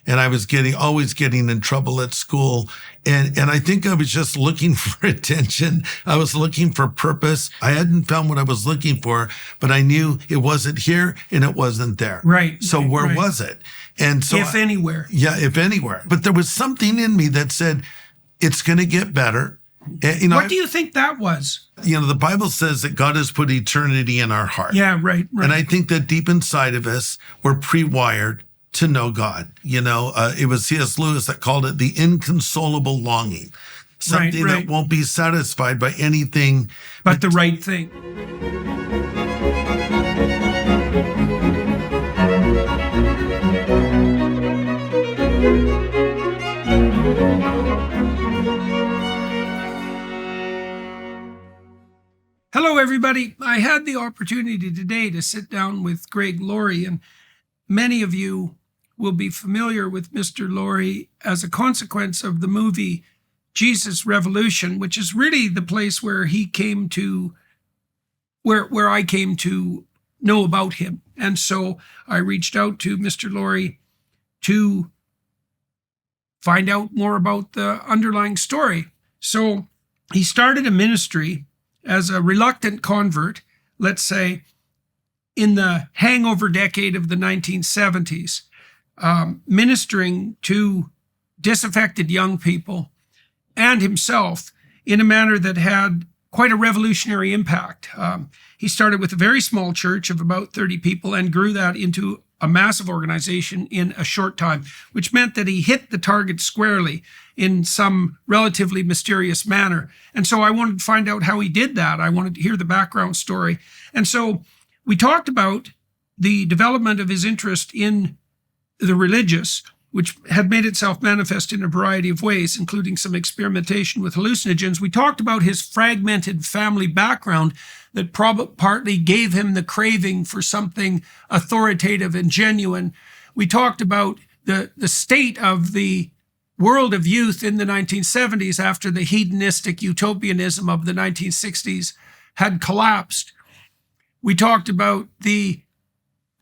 and I was always getting in trouble at school. And I think I was just looking for attention. I was looking for purpose. I hadn't found what I was looking for, but I knew it wasn't here and it wasn't there. Right. So where was it? And so if anywhere. Yeah, if anywhere. But there was something in me that said, it's going to get better. And, what do you think that was? The Bible says that God has put eternity in our heart. Yeah, right. And I think that deep inside of us, we're pre-wired to know God. It was C.S. Lewis that called it the inconsolable longing. Something that won't be satisfied by anything. But the right thing. Hello, everybody. I had the opportunity today to sit down with Greg Laurie, and many of you will be familiar with Mr. Laurie as a consequence of the movie Jesus Revolution, which is really the place where he came to, where I came to know about him. And so I reached out to Mr. Laurie to find out more about the underlying story. So he started a ministry as a reluctant convert, let's say, in the hangover decade of the 1970s, ministering to disaffected young people and himself in a manner that had quite a revolutionary impact. He started with a very small church of about 30 people and grew that into a massive organization in a short time, which meant that he hit the target squarely in some relatively mysterious manner. And so I wanted to find out how he did that. I wanted to hear the background story. And so we talked about the development of his interest in the religious, which had made itself manifest in a variety of ways, including some experimentation with hallucinogens. We talked about his fragmented family background that partly gave him the craving for something authoritative and genuine. We talked about the state of the world of youth in the 1970s after the hedonistic utopianism of the 1960s had collapsed. We talked about the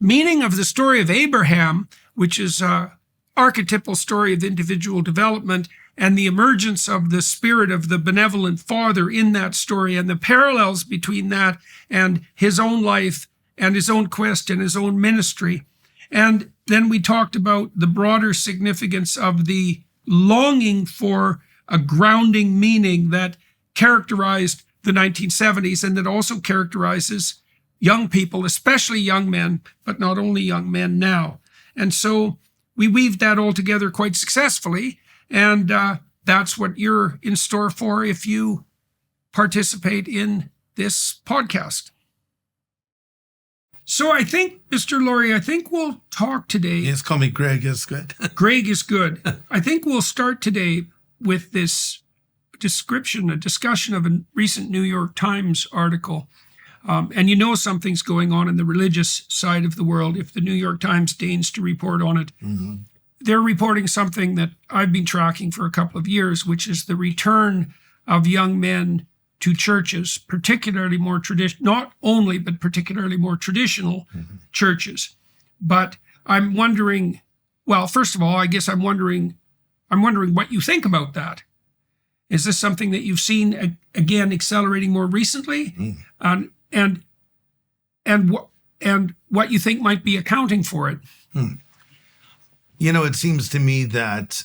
meaning of the story of Abraham, which is an archetypal story of individual development, and the emergence of the spirit of the benevolent father in that story, and the parallels between that and his own life and his own quest and his own ministry. And then we talked about the broader significance of the longing for a grounding meaning that characterized the 1970s and that also characterizes young people, especially young men, but not only young men now. And so we weaved that all together quite successfully. And that's what you're in store for if you participate in this podcast. So I think, Mr. Laurie, I think we'll talk today. Yes, call me Greg. It's good. Greg is good. I think we'll start today with this a discussion of a recent New York Times article. And something's going on in the religious side of the world if the New York Times deigns to report on it. Mm-hmm. They're reporting something that I've been tracking for a couple of years, which is the return of young men to churches, particularly more traditional, not only, but particularly more traditional churches. But I'm wondering, well, first of all, I guess I'm wondering what you think about that. Is this something that you've seen, again, accelerating more recently? And what you think might be accounting for it? It seems to me that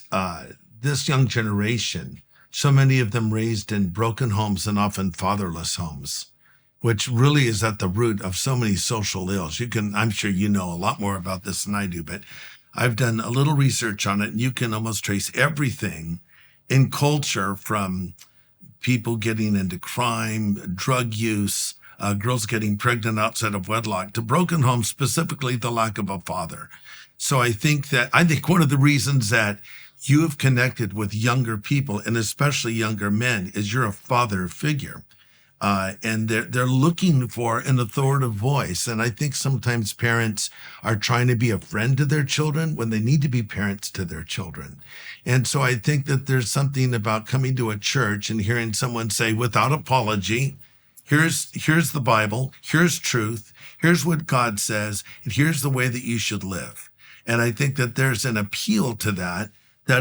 this young generation, so many of them raised in broken homes and often fatherless homes, which really is at the root of so many social ills. I'm sure you know a lot more about this than I do, but I've done a little research on it, and you can almost trace everything in culture, from people getting into crime, drug use, girls getting pregnant outside of wedlock, to broken homes, specifically the lack of a father. So I think one of the reasons that you have connected with younger people, and especially younger men, is you're a father figure. And they're looking for an authoritative voice. And I think sometimes parents are trying to be a friend to their children when they need to be parents to their children. And so I think that there's something about coming to a church and hearing someone say, without apology, here's the Bible, here's truth, here's what God says, and here's the way that you should live. And I think that there's an appeal to that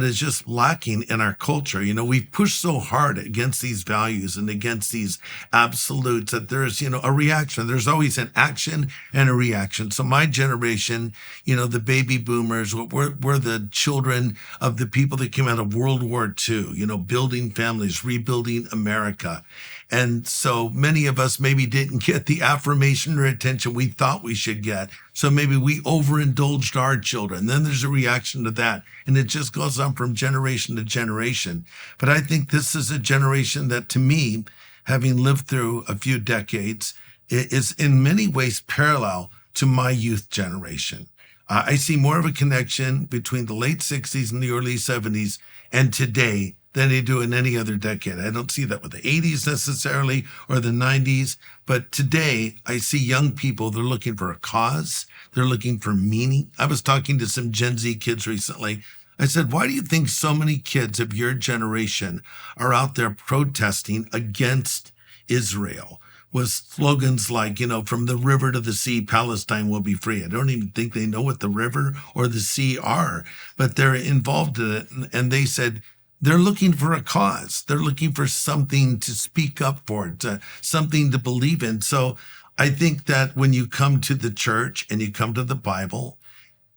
is just lacking in our culture. You know, we've pushed so hard against these values and against these absolutes that there's, a reaction. There's always an action and a reaction. So my generation, the baby boomers, we're the children of the people that came out of World War II, building families, rebuilding America. And so many of us maybe didn't get the affirmation or attention we thought we should get. So maybe we overindulged our children. Then there's a reaction to that. And it just goes on from generation to generation. But I think this is a generation that, to me, having lived through a few decades, is in many ways parallel to my youth generation. I see more of a connection between the late 60s and the early 70s and today than they do in any other decade. I don't see that with the 80s necessarily or the 90s, but today I see young people, they're looking for a cause, they're looking for meaning. I was talking to some Gen Z kids recently. I said, why do you think so many kids of your generation are out there protesting against Israel with slogans like, from the river to the sea, Palestine will be free? I don't even think they know what the river or the sea are, but they're involved in it. And they said, they're looking for a cause. They're looking for something to speak up for, something to believe in. So I think that when you come to the church and you come to the Bible,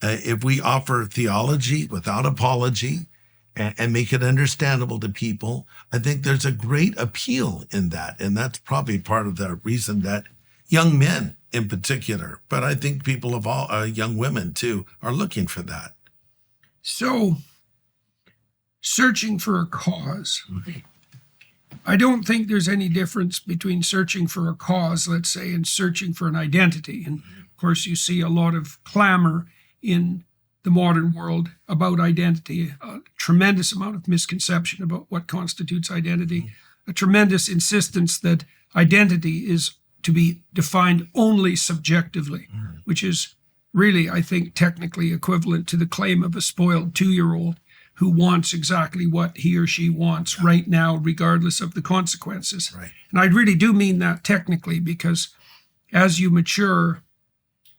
if we offer theology without apology and make it understandable to people, I think there's a great appeal in that. And that's probably part of the reason that young men in particular, but I think people of all, young women too, are looking for that. So, searching for a cause. I don't think there's any difference between searching for a cause, let's say, and searching for an identity. And of course, you see a lot of clamor in the modern world about identity, a tremendous amount of misconception about what constitutes identity, a tremendous insistence that identity is to be defined only subjectively, which is really, I think, technically equivalent to the claim of a spoiled 2-year-old who wants exactly what he or she wants right now, regardless of the consequences. Right. And I really do mean that technically, because as you mature,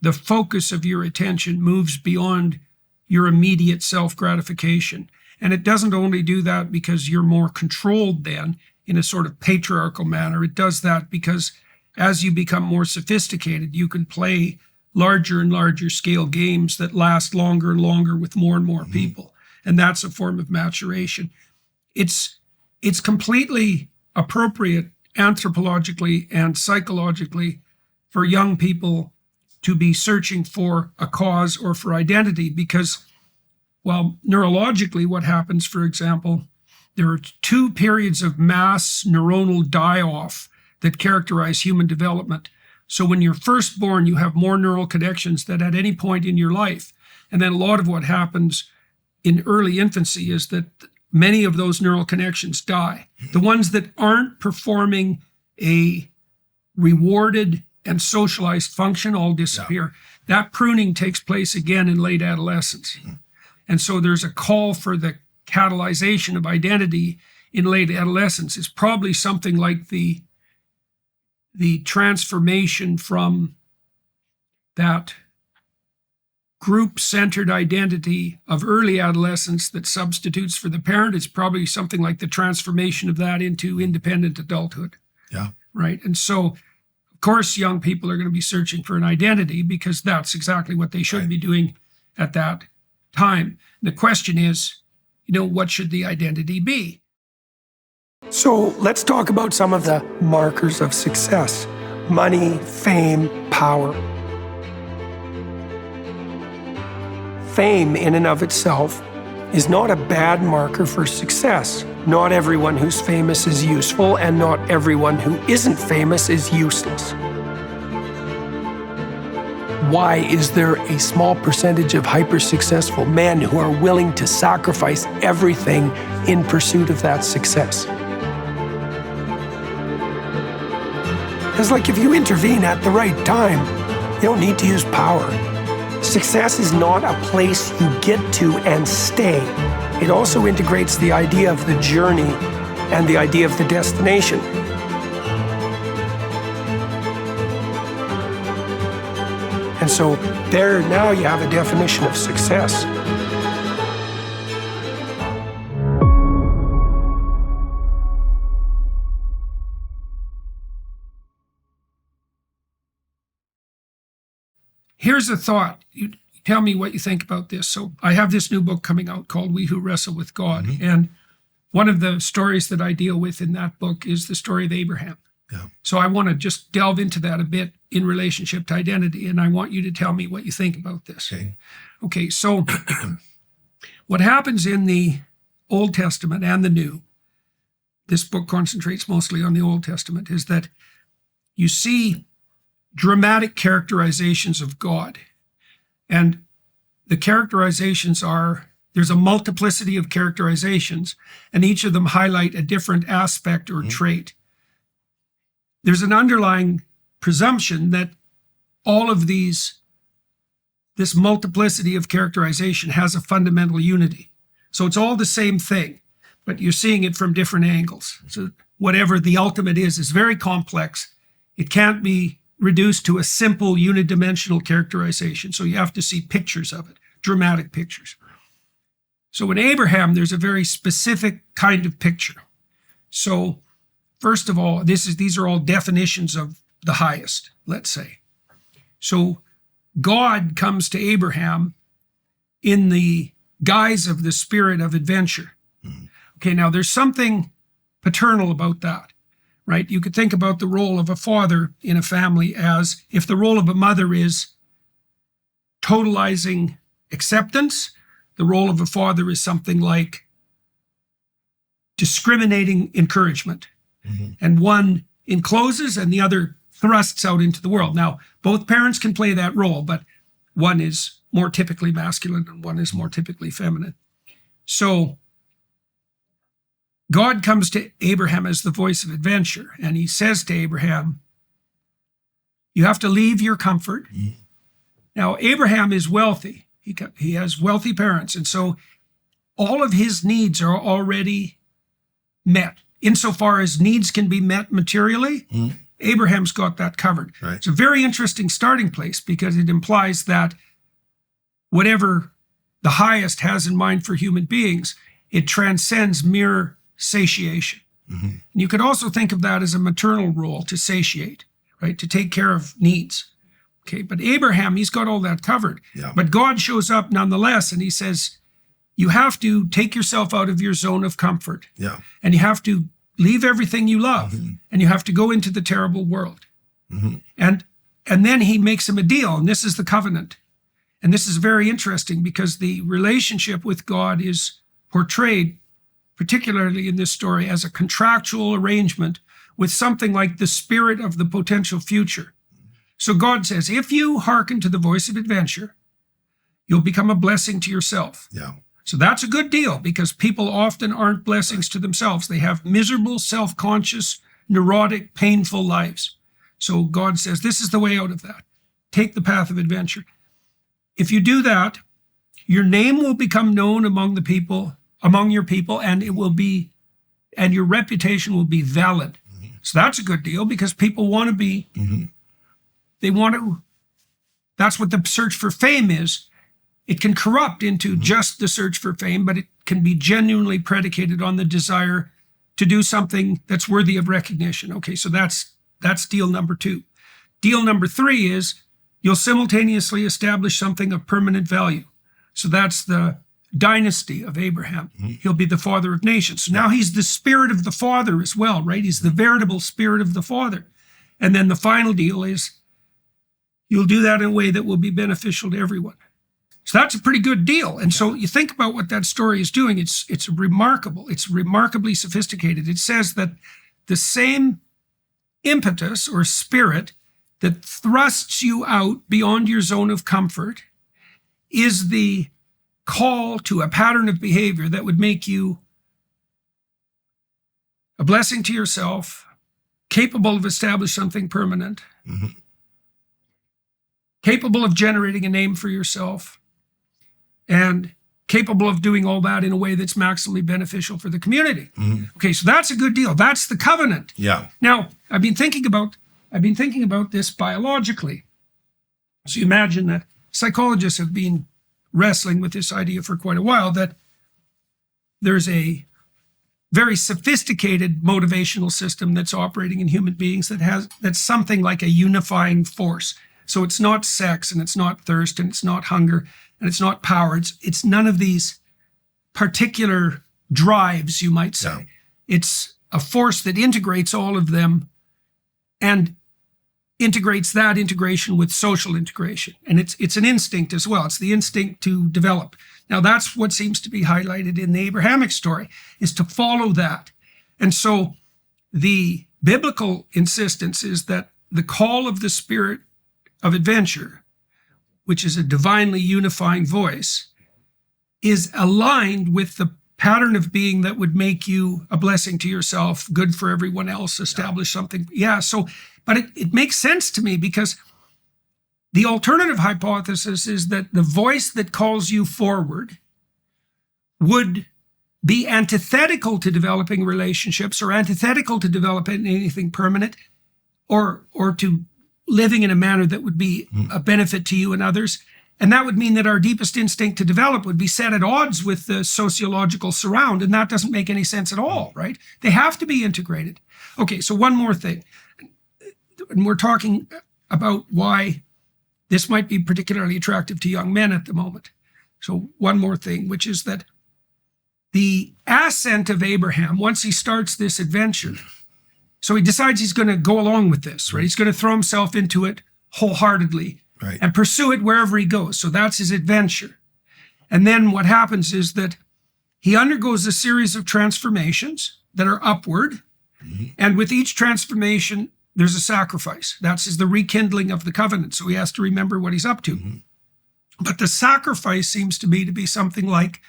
the focus of your attention moves beyond your immediate self-gratification. And it doesn't only do that because you're more controlled then in a sort of patriarchal manner. It does that because as you become more sophisticated, you can play larger and larger scale games that last longer and longer with more and more people. And that's a form of maturation. It's completely appropriate anthropologically and psychologically for young people to be searching for a cause or for identity because, well, neurologically what happens, for example, there are 2 periods of mass neuronal die-off that characterize human development. So when you're first born, you have more neural connections than at any point in your life. And then a lot of what happens in early infancy is that many of those neural connections die. The ones that aren't performing a rewarded and socialized function all disappear. That pruning takes place again in late adolescence. And so there's a call for the catalyzation of identity in late adolescence. It's probably something like the transformation from that group-centered identity of early adolescence that substitutes for the parent. It's probably something like the transformation of that into independent adulthood. Yeah. Right. And so, of course, young people are going to be searching for an identity because that's exactly what they should be doing at that time. The question is, what should the identity be? So let's talk about some of the markers of success: money, fame, power. Fame in and of itself is not a bad marker for success. Not everyone who's famous is useful, and not everyone who isn't famous is useless. Why is there a small percentage of hyper-successful men who are willing to sacrifice everything in pursuit of that success? It's like if you intervene at the right time, you don't need to use power. Success is not a place you get to and stay. It also integrates the idea of the journey and the idea of the destination. And And so there now you have a definition of success. Here's a thought. You tell me what you think about this. So I have this new book coming out called We Who Wrestle with God. And one of the stories that I deal with in that book is the story of Abraham. Yeah. So I want to just delve into that a bit in relationship to identity. And I want you to tell me what you think about this. Okay, so what happens in the Old Testament and the New, this book concentrates mostly on the Old Testament, is that you see dramatic characterizations of God. And the characterizations are, there's a multiplicity of characterizations, and each of them highlight a different aspect or trait. There's an underlying presumption that all of this multiplicity of characterization has a fundamental unity. So it's all the same thing, but you're seeing it from different angles. So whatever the ultimate is very complex. It can't be reduced to a simple unidimensional characterization. So you have to see pictures of it, dramatic pictures. So in Abraham, there's a very specific kind of picture. So first of all, these are all definitions of the highest, let's say. So God comes to Abraham in the guise of the spirit of adventure. Okay, now there's something paternal about that. Right? You could think about the role of a father in a family as if the role of a mother is totalizing acceptance, the role of a father is something like discriminating encouragement. And one encloses and the other thrusts out into the world. Now, both parents can play that role, but one is more typically masculine and one is more typically feminine. So God comes to Abraham as the voice of adventure, and he says to Abraham, you have to leave your comfort. Now, Abraham is wealthy. He has wealthy parents, and so all of his needs are already met. Insofar as needs can be met materially, Abraham's got that covered. Right. It's a very interesting starting place because it implies that whatever the highest has in mind for human beings, it transcends mere satiation. And you could also think of that as a maternal role, to satiate, right? To take care of needs. Okay, but Abraham, he's got all that covered. Yeah. But God shows up nonetheless, and he says, you have to take yourself out of your zone of comfort. Yeah. And you have to leave everything you love, and you have to go into the terrible world. And then he makes him a deal, and this is the covenant. And this is very interesting because the relationship with God is portrayed, particularly in this story, as a contractual arrangement with something like the spirit of the potential future. So God says, if you hearken to the voice of adventure, you'll become a blessing to yourself. Yeah. So that's a good deal because people often aren't blessings to themselves. They have miserable, self-conscious, neurotic, painful lives. So God says, this is the way out of that. Take the path of adventure. If you do that, your name will become known among the people, among your people, and your reputation will be valid. So that's a good deal because people want to be, that's what the search for fame is. It can corrupt into just the search for fame, but it can be genuinely predicated on the desire to do something that's worthy of recognition. Okay, so that's deal number 2. Deal number 3 is you'll simultaneously establish something of permanent value. So that's the dynasty of Abraham. He'll be the father of nations. So now he's the spirit of the father as well, right? He's the veritable spirit of the father. And then the final deal is you'll do that in a way that will be beneficial to everyone. So that's a pretty good deal. And so you think about what that story is doing. It's remarkable. It's remarkably sophisticated. It says that the same impetus or spirit that thrusts you out beyond your zone of comfort is the call to a pattern of behavior that would make you a blessing to yourself, capable of establishing something permanent, capable of generating a name for yourself, and capable of doing all that in a way that's maximally beneficial for the community. Okay, so that's a good deal. That's the covenant. Yeah. Now, I've been thinking about this biologically. So you imagine that psychologists have been wrestling with this idea for quite a while, that there's a very sophisticated motivational system that's operating in human beings that's something like a unifying force. So it's not sex, and it's not thirst, and it's not hunger, and it's not power. It's none of these particular drives, you might say. Yeah. It's a force that integrates all of them and integrates that integration with social integration. And it's an instinct as well. It's the instinct to develop. Now, that's what seems to be highlighted in the Abrahamic story, is to follow that. And so the biblical insistence is that the call of the spirit of adventure, which is a divinely unifying voice, is aligned with the pattern of being that would make you a blessing to yourself, good for everyone else, establish something. Yeah, so, but it makes sense to me, because the alternative hypothesis is that the voice that calls you forward would be antithetical to developing relationships, or antithetical to developing anything permanent, or to living in a manner that would be a benefit to you and others. And that would mean that our deepest instinct to develop would be set at odds with the sociological surround, and that doesn't make any sense at all, right? They have to be integrated. Okay, so one more thing. And we're talking about why this might be particularly attractive to young men at the moment. So one more thing, which is that the ascent of Abraham, once he starts this adventure, so he decides he's going to go along with this, right? He's going to throw himself into it wholeheartedly, right, and pursue it wherever he goes. So that's his adventure. And then what happens is that he undergoes a series of transformations that are upward. Mm-hmm. And with each transformation, there's a sacrifice. That's the rekindling of the covenant. So he has to remember what he's up to. Mm-hmm. But the sacrifice seems to me to be something like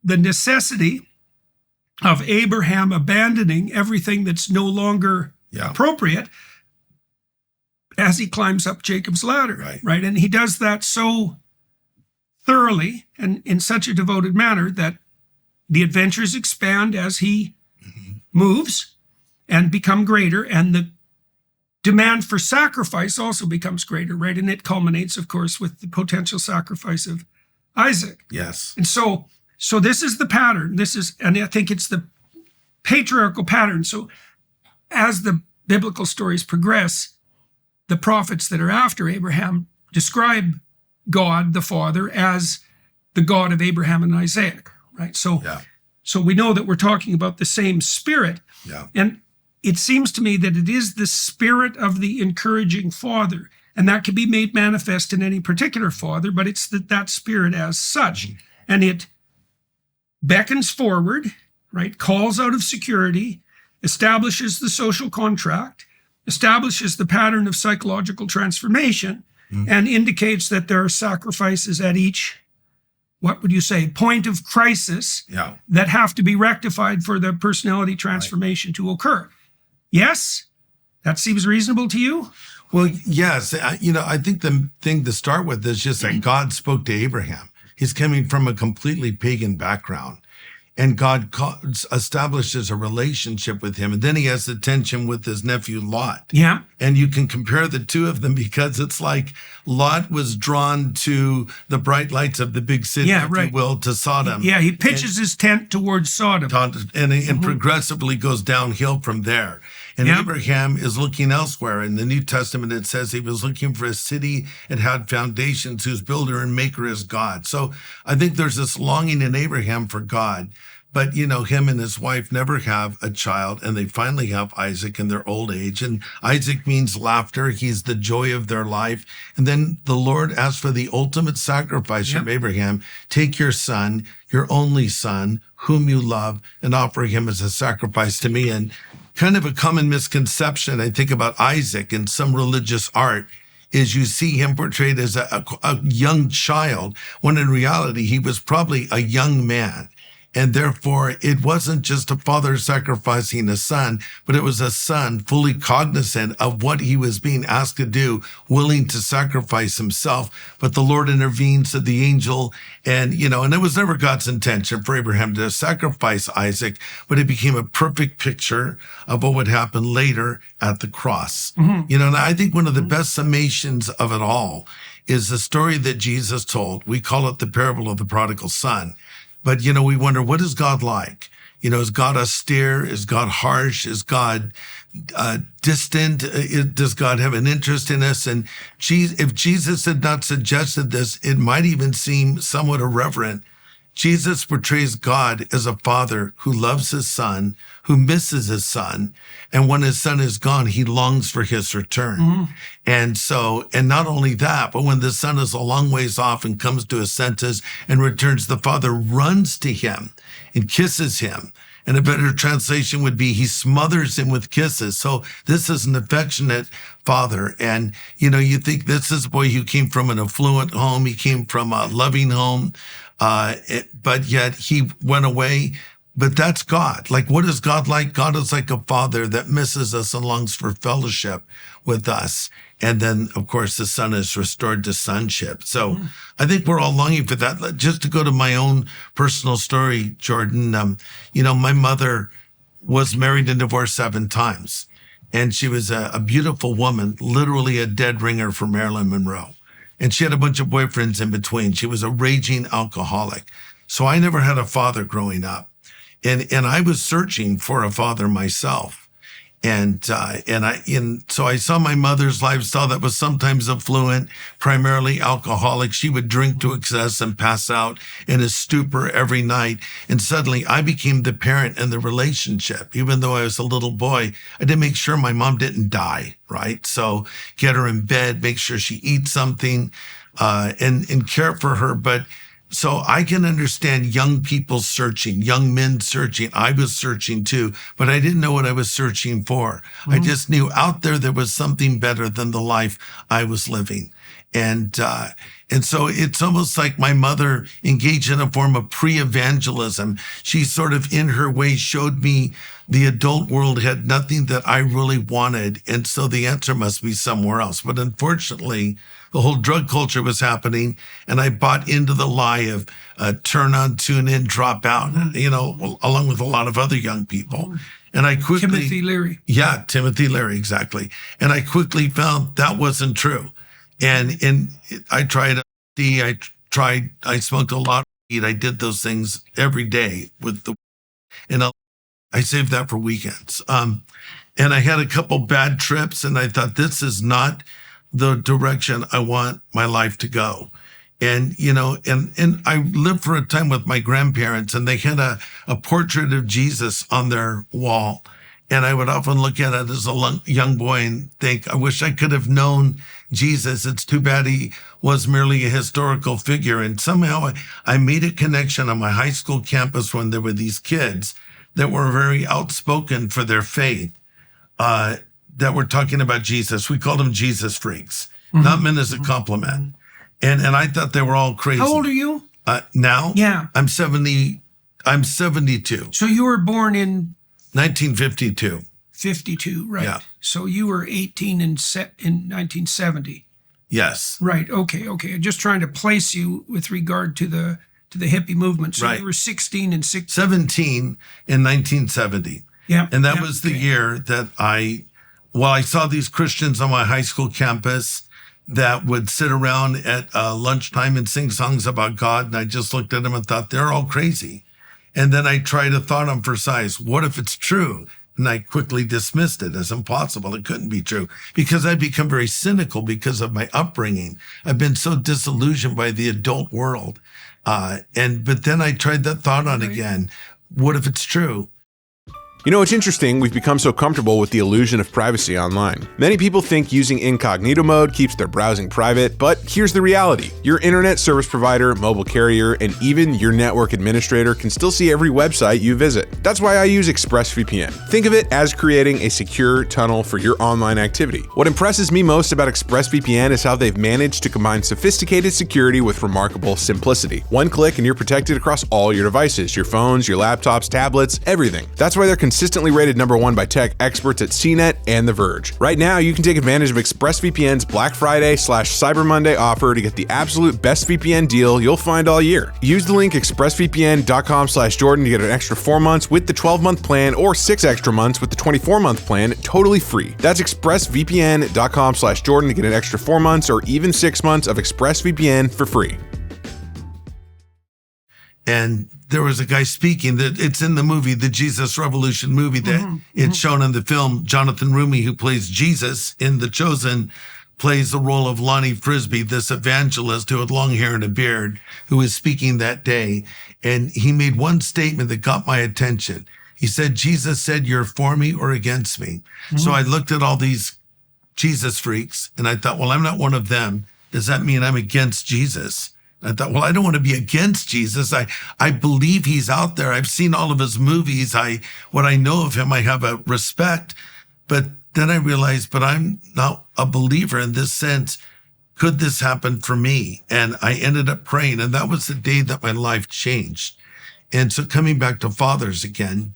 the necessity of Abraham abandoning everything that's no longer appropriate as he climbs up Jacob's ladder, right? And he does that so thoroughly and in such a devoted manner that the adventures expand as he moves and become greater, and the demand for sacrifice also becomes greater, right? And it culminates, of course, with the potential sacrifice of Isaac. Yes. And so this is the pattern. And I think it's the patriarchal pattern. So as the biblical stories progress, the prophets that are after Abraham describe God, the Father, as the God of Abraham and Isaac, right? So we know that we're talking about the same spirit. Yeah. And it seems to me that it is the spirit of the encouraging father, and that can be made manifest in any particular father, but it's that spirit as such. Mm-hmm. And it beckons forward, right? Calls out of security, establishes the social contract, establishes the pattern of psychological transformation, and indicates that there are sacrifices at each, what would you say, point of crisis that have to be rectified for the personality transformation to occur. Yes? That seems reasonable to you? Well, yes. I think the thing to start with is just that God spoke to Abraham. He's coming from a completely pagan background, and God establishes a relationship with him. And then he has the tension with his nephew Lot. Yeah. And you can compare the two of them, because it's like Lot was drawn to the bright lights of the big city, if you will, to Sodom. Yeah, he pitches his tent towards Sodom. And progressively goes downhill from there. And Abraham is looking elsewhere. In the New Testament, it says he was looking for a city that had foundations, whose builder and maker is God. So I think there's this longing in Abraham for God. But, him and his wife never have a child, and they finally have Isaac in their old age. And Isaac means laughter. He's the joy of their life. And then the Lord asks for the ultimate sacrifice from Abraham. Take your son, your only son, whom you love, and offer him as a sacrifice to me. And kind of a common misconception, I think, about Isaac in some religious art is you see him portrayed as a young child, when in reality he was probably a young man. And therefore, it wasn't just a father sacrificing a son, but it was a son fully cognizant of what he was being asked to do, willing to sacrifice himself. But the Lord intervenes to the angel, and it was never God's intention for Abraham to sacrifice Isaac, but it became a perfect picture of what would happen later at the cross. Mm-hmm. And I think one of the best summations of it all is the story that Jesus told. We call it the parable of the prodigal son. But, we wonder, what is God like? Is God austere? Is God harsh? Is God distant? Does God have an interest in us? And if Jesus had not suggested this, it might even seem somewhat irreverent. Jesus portrays God as a father who loves his son, who misses his son, and when his son is gone, he longs for his return. Mm-hmm. And not only that, but when the son is a long ways off and comes to his senses and returns, the father runs to him and kisses him. And a better translation would be he smothers him with kisses. So this is an affectionate father. And, you think this is a boy who came from an affluent home. He came from a loving home. But yet he went away. But that's God. Like, what is God like? God is like a father that misses us and longs for fellowship with us. And then, of course, the son is restored to sonship. So I think we're all longing for that. Just to go to my own personal story, Jordan, my mother was married and divorced 7 times. And she was a beautiful woman, literally a dead ringer for Marilyn Monroe. And she had a bunch of boyfriends in between. She was a raging alcoholic. So I never had a father growing up. And I was searching for a father myself. And so I saw my mother's lifestyle that was sometimes affluent, primarily alcoholic. She would drink to excess and pass out in a stupor every night. And suddenly I became the parent in the relationship. Even though I was a little boy, I had to make sure my mom didn't die, right? So get her in bed, make sure she eats something, and care for her. But so I can understand young people searching, young men searching. I was searching too, but I didn't know what I was searching for. Mm-hmm. I just knew out there was something better than the life I was living. And so it's almost like my mother engaged in a form of pre-evangelism. She sort of, in her way, showed me the adult world had nothing that I really wanted. And so the answer must be somewhere else. But unfortunately, the whole drug culture was happening, and I bought into the lie of turn on, tune in, drop out, along with a lot of other young people. And I quickly— Timothy Leary. Yeah, Timothy Leary, exactly. And I quickly found that wasn't true. And I tried, I smoked a lot of weed. I did those things every day and I saved that for weekends. And I had a couple bad trips, and I thought, this is not the direction I want my life to go. And, and I lived for a time with my grandparents, and they had a portrait of Jesus on their wall. And I would often look at it as a young boy and think, I wish I could have known Jesus. It's too bad he was merely a historical figure. And somehow I made a connection on my high school campus when there were these kids that were very outspoken for their faith, that were talking about Jesus. We called them Jesus freaks, not meant as a compliment. And I thought they were all crazy. How old are you? Now? Yeah. I'm 72. So you were born in 1952. 52, right. Yeah. So you were 18 in 1970. Yes. Right. Okay. Just trying to place you with regard to the hippie movement. So right. You were 17 in 1970. Yeah. And that was the year that I saw these Christians on my high school campus that would sit around at lunchtime and sing songs about God. And I just looked at them and thought, they're all crazy. And then I tried a thought on for size. What if it's true? And I quickly dismissed it as impossible. It couldn't be true, because I'd become very cynical because of my upbringing. I've been so disillusioned by the adult world. But then I tried that thought on again. What if it's true? It's interesting, we've become so comfortable with the illusion of privacy online. Many people think using incognito mode keeps their browsing private, but here's the reality. Your internet service provider, mobile carrier, and even your network administrator can still see every website you visit. That's why I use ExpressVPN. Think of it as creating a secure tunnel for your online activity. What impresses me most about ExpressVPN is how they've managed to combine sophisticated security with remarkable simplicity. One click and you're protected across all your devices, your phones, your laptops, tablets, everything. That's why they're consistently rated #1 by tech experts at CNET and The Verge. Right now, you can take advantage of ExpressVPN's Black Friday/Cyber Monday offer to get the absolute best VPN deal you'll find all year. Use the link expressvpn.com/Jordan to get an extra 4 months with the 12-month plan or 6 extra months with the 24-month plan totally free. That's expressvpn.com/Jordan to get an extra 4 months or even 6 months of ExpressVPN for free. And there was a guy speaking that it's in the movie, the Jesus Revolution movie, that it's shown in the film. Jonathan Rumi, who plays Jesus in The Chosen, plays the role of Lonnie Frisbee, this evangelist who had long hair and a beard, who was speaking that day. And he made one statement that got my attention. He said, Jesus said, "You're for me or against me." So I looked at all these Jesus freaks and I thought, well, I'm not one of them. Does that mean I'm against Jesus? I thought, well, I don't want to be against Jesus. I believe he's out there. I've seen all of his movies. What I know of him, I have a respect. But then I realized, but I'm not a believer in this sense. Could this happen for me? And I ended up praying. And that was the day that my life changed. And so coming back to fathers again,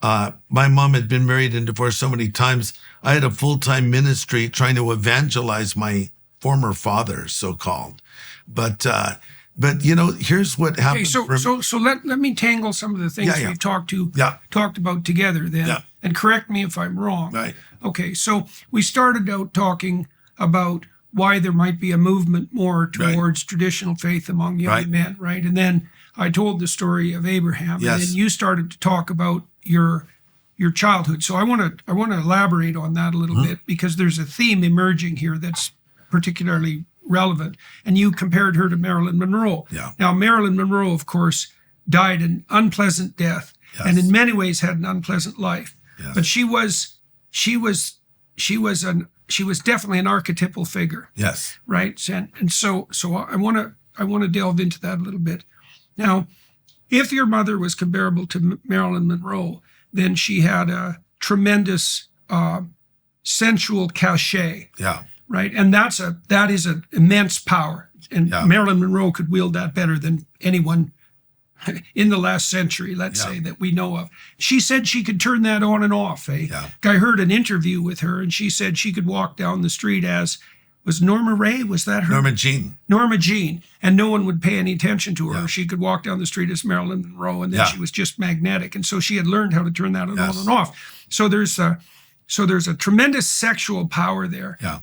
my mom had been married and divorced so many times. I had a full-time ministry trying to evangelize my former father, so-called. But you know, here's what happened. Okay, so let me tangle some of the things we've talked about together then, and correct me if I'm wrong. Right. Okay, so we started out talking about why there might be a movement more towards traditional faith among young men, right? And then I told the story of Abraham, and then you started to talk about your childhood. So I want to elaborate on that a little bit, because there's a theme emerging here that's particularly relevant. And you compared her to Marilyn Monroe. Yeah. Now, Marilyn Monroe, of course, died an unpleasant death, and in many ways had an unpleasant life. Yes. But she was definitely an archetypal figure. Yes. Right. And so I want to delve into that a little bit. Now, if your mother was comparable to Marilyn Monroe, then she had a tremendous sensual cachet. Yeah. Right. And that is an immense power. And Marilyn Monroe could wield that better than anyone in the last century, let's say, that we know of. She said she could turn that on and off. I heard an interview with her, and she said she could walk down the street as, was Norma Ray? Was that her? Norma Jean. Norma Jean. And no one would pay any attention to her. Yeah. She could walk down the street as Marilyn Monroe, and then she was just magnetic. And so she had learned how to turn that on and off. So there's a tremendous sexual power there. Yeah.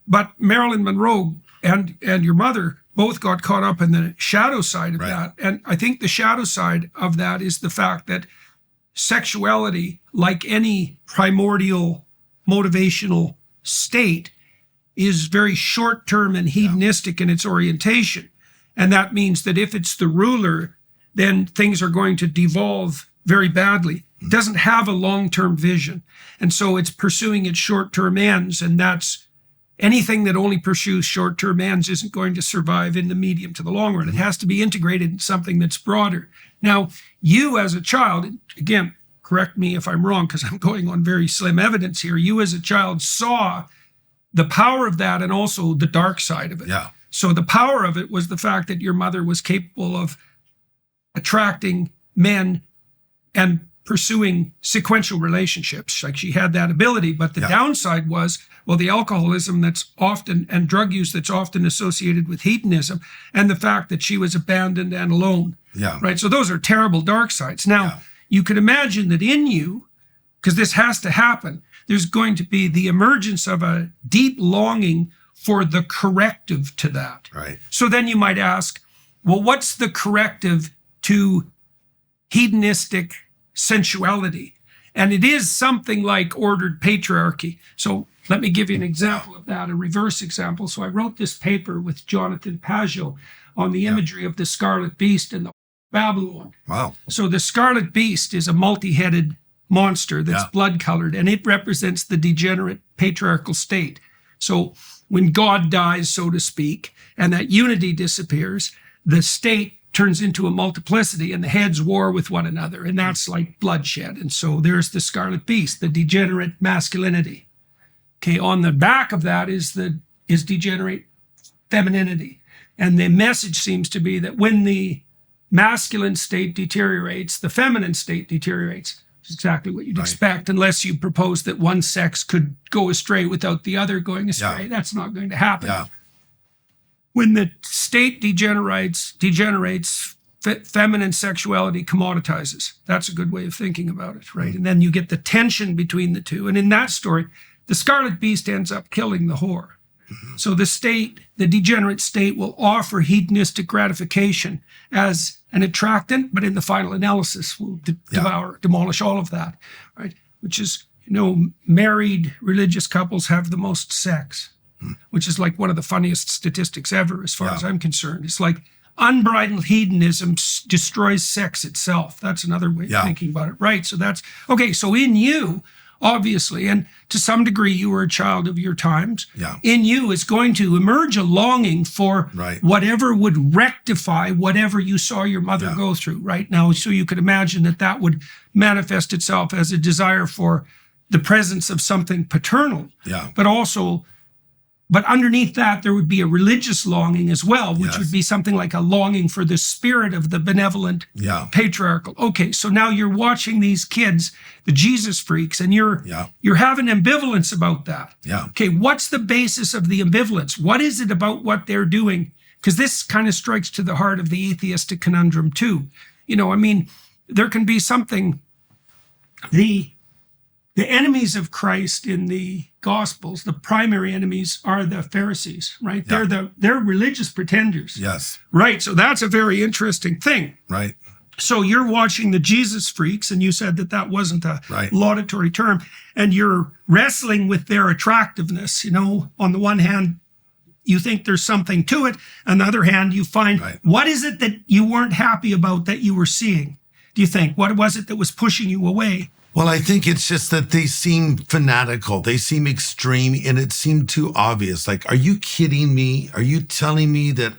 But Marilyn Monroe and your mother both got caught up in the shadow side of that. And I think the shadow side of that is the fact that sexuality, like any primordial motivational state, is very short-term and hedonistic in its orientation. And that means that if it's the ruler, then things are going to devolve very badly. It doesn't have a long-term vision. And so it's pursuing its short-term ends, and that's anything that only pursues short-term ends isn't going to survive in the medium to the long run. It has to be integrated in something that's broader. Now, you as a child, again, correct me if I'm wrong because I'm going on very slim evidence here, you as a child saw the power of that and also the dark side of it. Yeah. So the power of it was the fact that your mother was capable of attracting men and pursuing sequential relationships. Like, she had that ability, but the downside was, well, the alcoholism that's often, and drug use that's often associated with hedonism, and the fact that she was abandoned and alone. Yeah. Right. So those are terrible dark sides. Now, you could imagine that in you, because this has to happen, there's going to be the emergence of a deep longing for the corrective to that. Right. So then you might ask, well, what's the corrective to hedonistic sensuality? And it is something like ordered patriarchy. So let me give you an example of that, a reverse example. So I wrote this paper with Jonathan Pageau on the imagery of the scarlet beast in the Babylon. Wow. So the scarlet beast is a multi-headed monster that's blood-colored, and it represents the degenerate patriarchal state. So when God dies, so to speak, and that unity disappears, the state turns into a multiplicity, and the heads war with one another, and that's like bloodshed. And so there's the scarlet beast, the degenerate masculinity. Okay, on the back of that is degenerate femininity. And the message seems to be that when the masculine state deteriorates, the feminine state deteriorates. It's exactly what you'd Right. expect, unless you propose that one sex could go astray without the other going astray. Yeah. That's not going to happen. Yeah. When the state degenerates, feminine sexuality commoditizes. That's a good way of thinking about it, right? And then you get the tension between the two. And in that story, the scarlet beast ends up killing the whore. So the state, the degenerate state, will offer hedonistic gratification as an attractant, but in the final analysis will demolish all of that, right? Which is, married religious couples have the most sex, which is like one of the funniest statistics ever, as far as I'm concerned. It's like unbridled hedonism destroys sex itself. That's another way of thinking about it, right? So that's, okay, so in you, obviously, and to some degree you were a child of your times, in you is going to emerge a longing for whatever would rectify whatever you saw your mother go through right now. So you could imagine that would manifest itself as a desire for the presence of something paternal, but underneath that, there would be a religious longing as well, which would be something like a longing for the spirit of the benevolent patriarchal. Okay, so now you're watching these kids, the Jesus freaks, and you're having ambivalence about that. Okay, what's the basis of the ambivalence? What is it about what they're doing? Because this kind of strikes to the heart of the atheistic conundrum too. There can be something, the enemies of Christ in the Gospels, the primary enemies are the Pharisees, right? They're religious pretenders. Yes. Right. So that's a very interesting thing. Right. So you're watching the Jesus freaks, and you said that wasn't a laudatory term, and you're wrestling with their attractiveness. On the one hand, you think there's something to it. On the other hand, you find, what is it that you weren't happy about that you were seeing? Do you think? What was it that was pushing you away? Well, I think it's just that they seem fanatical. They seem extreme, and it seemed too obvious. Like, are you kidding me? Are you telling me that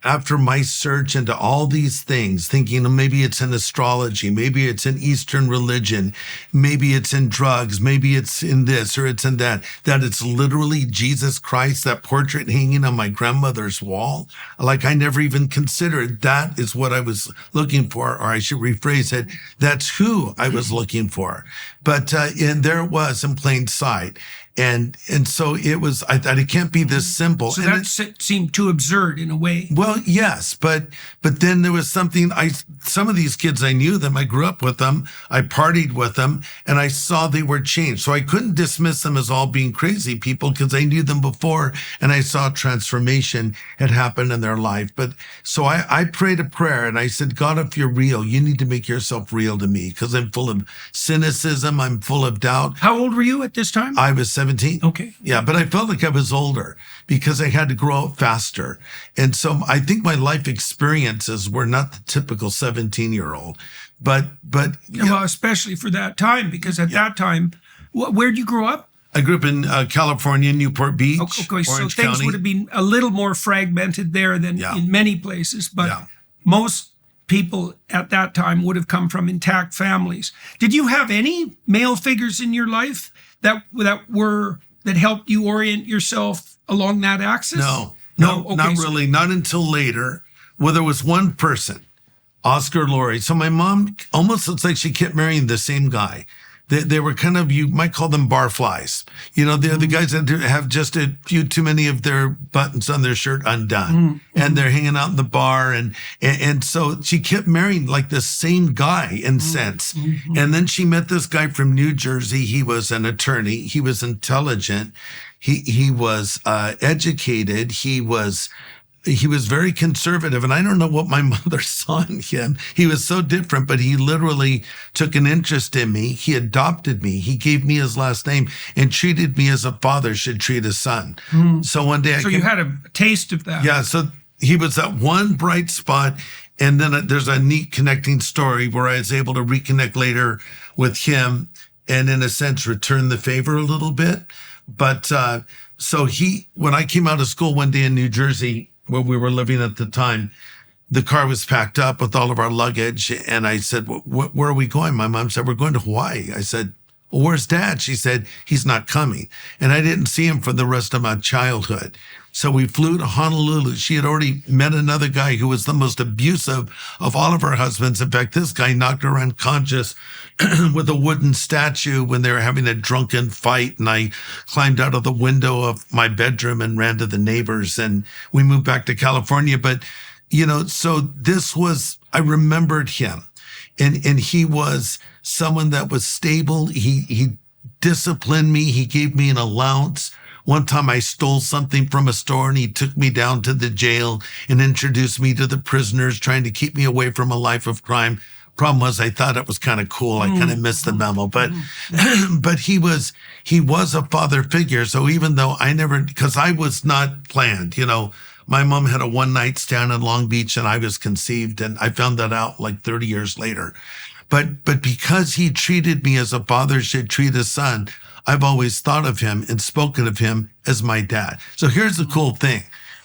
after my search into all these things, thinking maybe it's in astrology, maybe it's in Eastern religion, maybe it's in drugs, maybe it's in this or it's in that it's literally Jesus Christ, that portrait hanging on my grandmother's wall? Like, I never even considered that is what I was looking for, or I should rephrase it, that's who I was looking for. But and there it was in plain sight. And so it was, I thought it can't be this simple. So and that seemed too absurd in a way. Well, yes, but then there was something, some of these kids, I knew them, I grew up with them, I partied with them, and I saw they were changed. So I couldn't dismiss them as all being crazy people because I knew them before and I saw transformation had happened in their life. But so I prayed a prayer and I said, God, if you're real, you need to make yourself real to me because I'm full of cynicism, I'm full of doubt. How old were you at this time? I was 17. Okay. Yeah, but I felt like I was older because I had to grow up faster. And so I think my life experiences were not the typical 17-year-old, but well, especially for that time, because at that time, where'd you grow up? I grew up in California, Newport Beach, Okay, so Orange things County. would have been a little more fragmented there than in many places, but most people at that time would have come from intact families. Did you have any male figures in your life that helped you orient yourself along that axis? No, Okay, not really. Not until later. Well, there was one person, Oscar Laurie. So my mom almost looks like she kept marrying the same guy. They were kind of, you might call them barflies. They're the guys that have just a few too many of their buttons on their shirt undone. And they're hanging out in the bar. And so she kept marrying like the same guy in sense. And then she met this guy from New Jersey. He was an attorney. He was intelligent. He was educated. He was very conservative, and I don't know what my mother saw in him. He was so different, but he literally took an interest in me. He adopted me. He gave me his last name and treated me as a father should treat a son. So one day you had a taste of that. Yeah, so he was that one bright spot, and then there's a neat connecting story where I was able to reconnect later with him and in a sense return the favor a little bit. But so when I came out of school one day in New Jersey, where we were living at the time, the car was packed up with all of our luggage. And I said, where are we going? My mom said, we're going to Hawaii. I said, Well, where's Dad? She said, he's not coming. And I didn't see him for the rest of my childhood. So we flew to Honolulu. She had already met another guy who was the most abusive of all of her husbands. In fact, this guy knocked her unconscious with a wooden statue when they were having a drunken fight. And I climbed out of the window of my bedroom and ran to the neighbors, and we moved back to California. But, so this was, I remembered him, and he was someone that was stable. He disciplined me. He gave me an allowance. One time I stole something from a store and he took me down to the jail and introduced me to the prisoners, trying to keep me away from a life of crime. Problem was, I thought it was kind of cool. I kind of missed the memo, but he was a father figure. So even though because I was not planned, my mom had a one-night stand in Long Beach and I was conceived, and I found that out like 30 years later. But because he treated me as a father should treat a son, I've always thought of him and spoken of him as my dad. So here's the cool thing.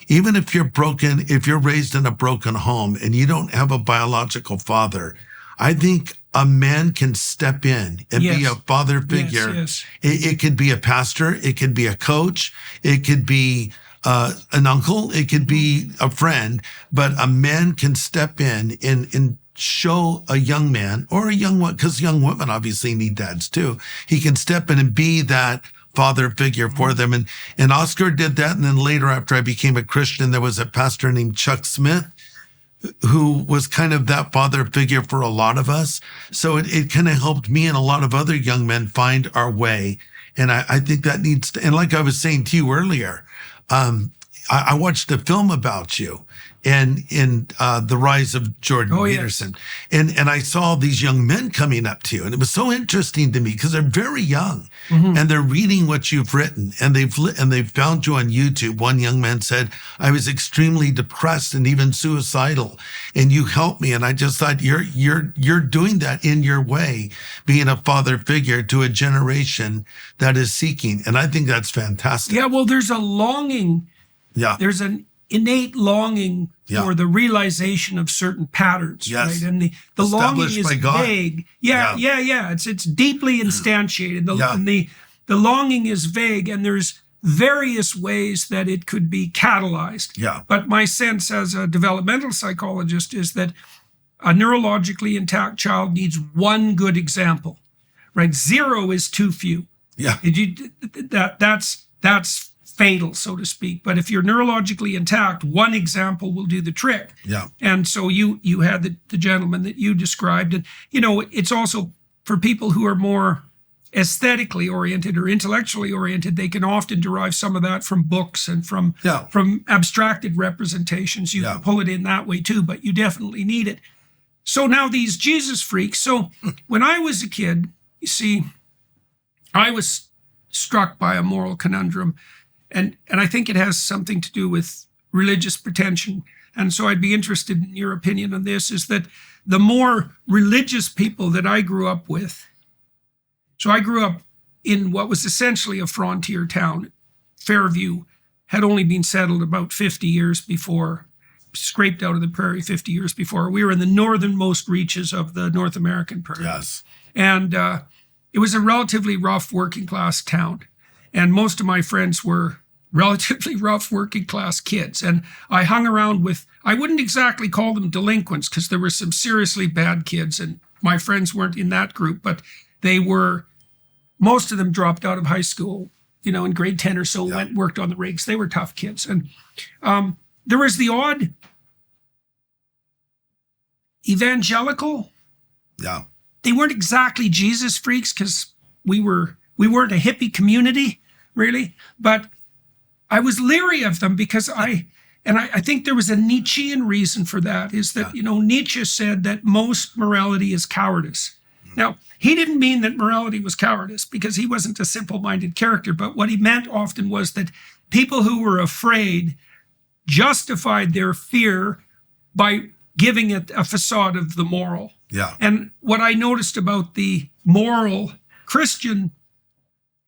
Even if you're broken, if you're raised in a broken home and you don't have a biological father, I think a man can step in and be a father figure. Yes. It could be a pastor. It could be a coach. It could be an uncle. It could be a friend. But a man can step in and show a young man or a young one, because young women obviously need dads too. He can step in and be that father figure for them. And Oscar did that. And then later, after I became a Christian, there was a pastor named Chuck Smith who was kind of that father figure for a lot of us. So it kind of helped me and a lot of other young men find our way. And I think that needs to, and like I was saying to you earlier, I watched a film about you and in The Rise of Jordan Peterson. Yes. And I saw these young men coming up to you. And it was so interesting to me because they're very young and they're reading what you've written, and they've found you on YouTube. One young man said, I was extremely depressed and even suicidal, and you helped me. And I just thought you're doing that in your way, being a father figure to a generation that is seeking. And I think that's fantastic. Yeah, well, there's a longing. Yeah. There's an innate longing for the realization of certain patterns, right? And the longing is vague. Yeah. It's deeply instantiated. And the longing is vague, and there's various ways that it could be catalyzed. Yeah. But my sense as a developmental psychologist is that a neurologically intact child needs one good example, right? 0 is too few. Yeah. That's fatal, so to speak. But if you're neurologically intact, one example will do the trick. Yeah. And so you had the gentleman that you described. And, it's also for people who are more aesthetically oriented or intellectually oriented, they can often derive some of that from books and from abstracted representations. You can pull it in that way too, but you definitely need it. So now these Jesus freaks. So when I was a kid, you see, I was struck by a moral conundrum. And I think it has something to do with religious pretension. And so I'd be interested in your opinion on this, is that the more religious people that I grew up with, so I grew up in what was essentially a frontier town. Fairview had only been settled about 50 years before, scraped out of the prairie 50 years before. We were in the northernmost reaches of the North American prairie. Yes. And it was a relatively rough working class town. And most of my friends were relatively rough working class kids. And I hung around with, I wouldn't exactly call them delinquents because there were some seriously bad kids, and my friends weren't in that group, but they were, most of them dropped out of high school, in grade 10 or so, worked on the rigs. They were tough kids. And there was the odd evangelical. Yeah. They weren't exactly Jesus freaks because we weren't a hippie community, really, but I was leery of them because I think there was a Nietzschean reason for that, is that, Nietzsche said that most morality is cowardice. Now, he didn't mean that morality was cowardice because he wasn't a simple-minded character, but what he meant often was that people who were afraid justified their fear by giving it a facade of the moral. Yeah. And what I noticed about the moral Christian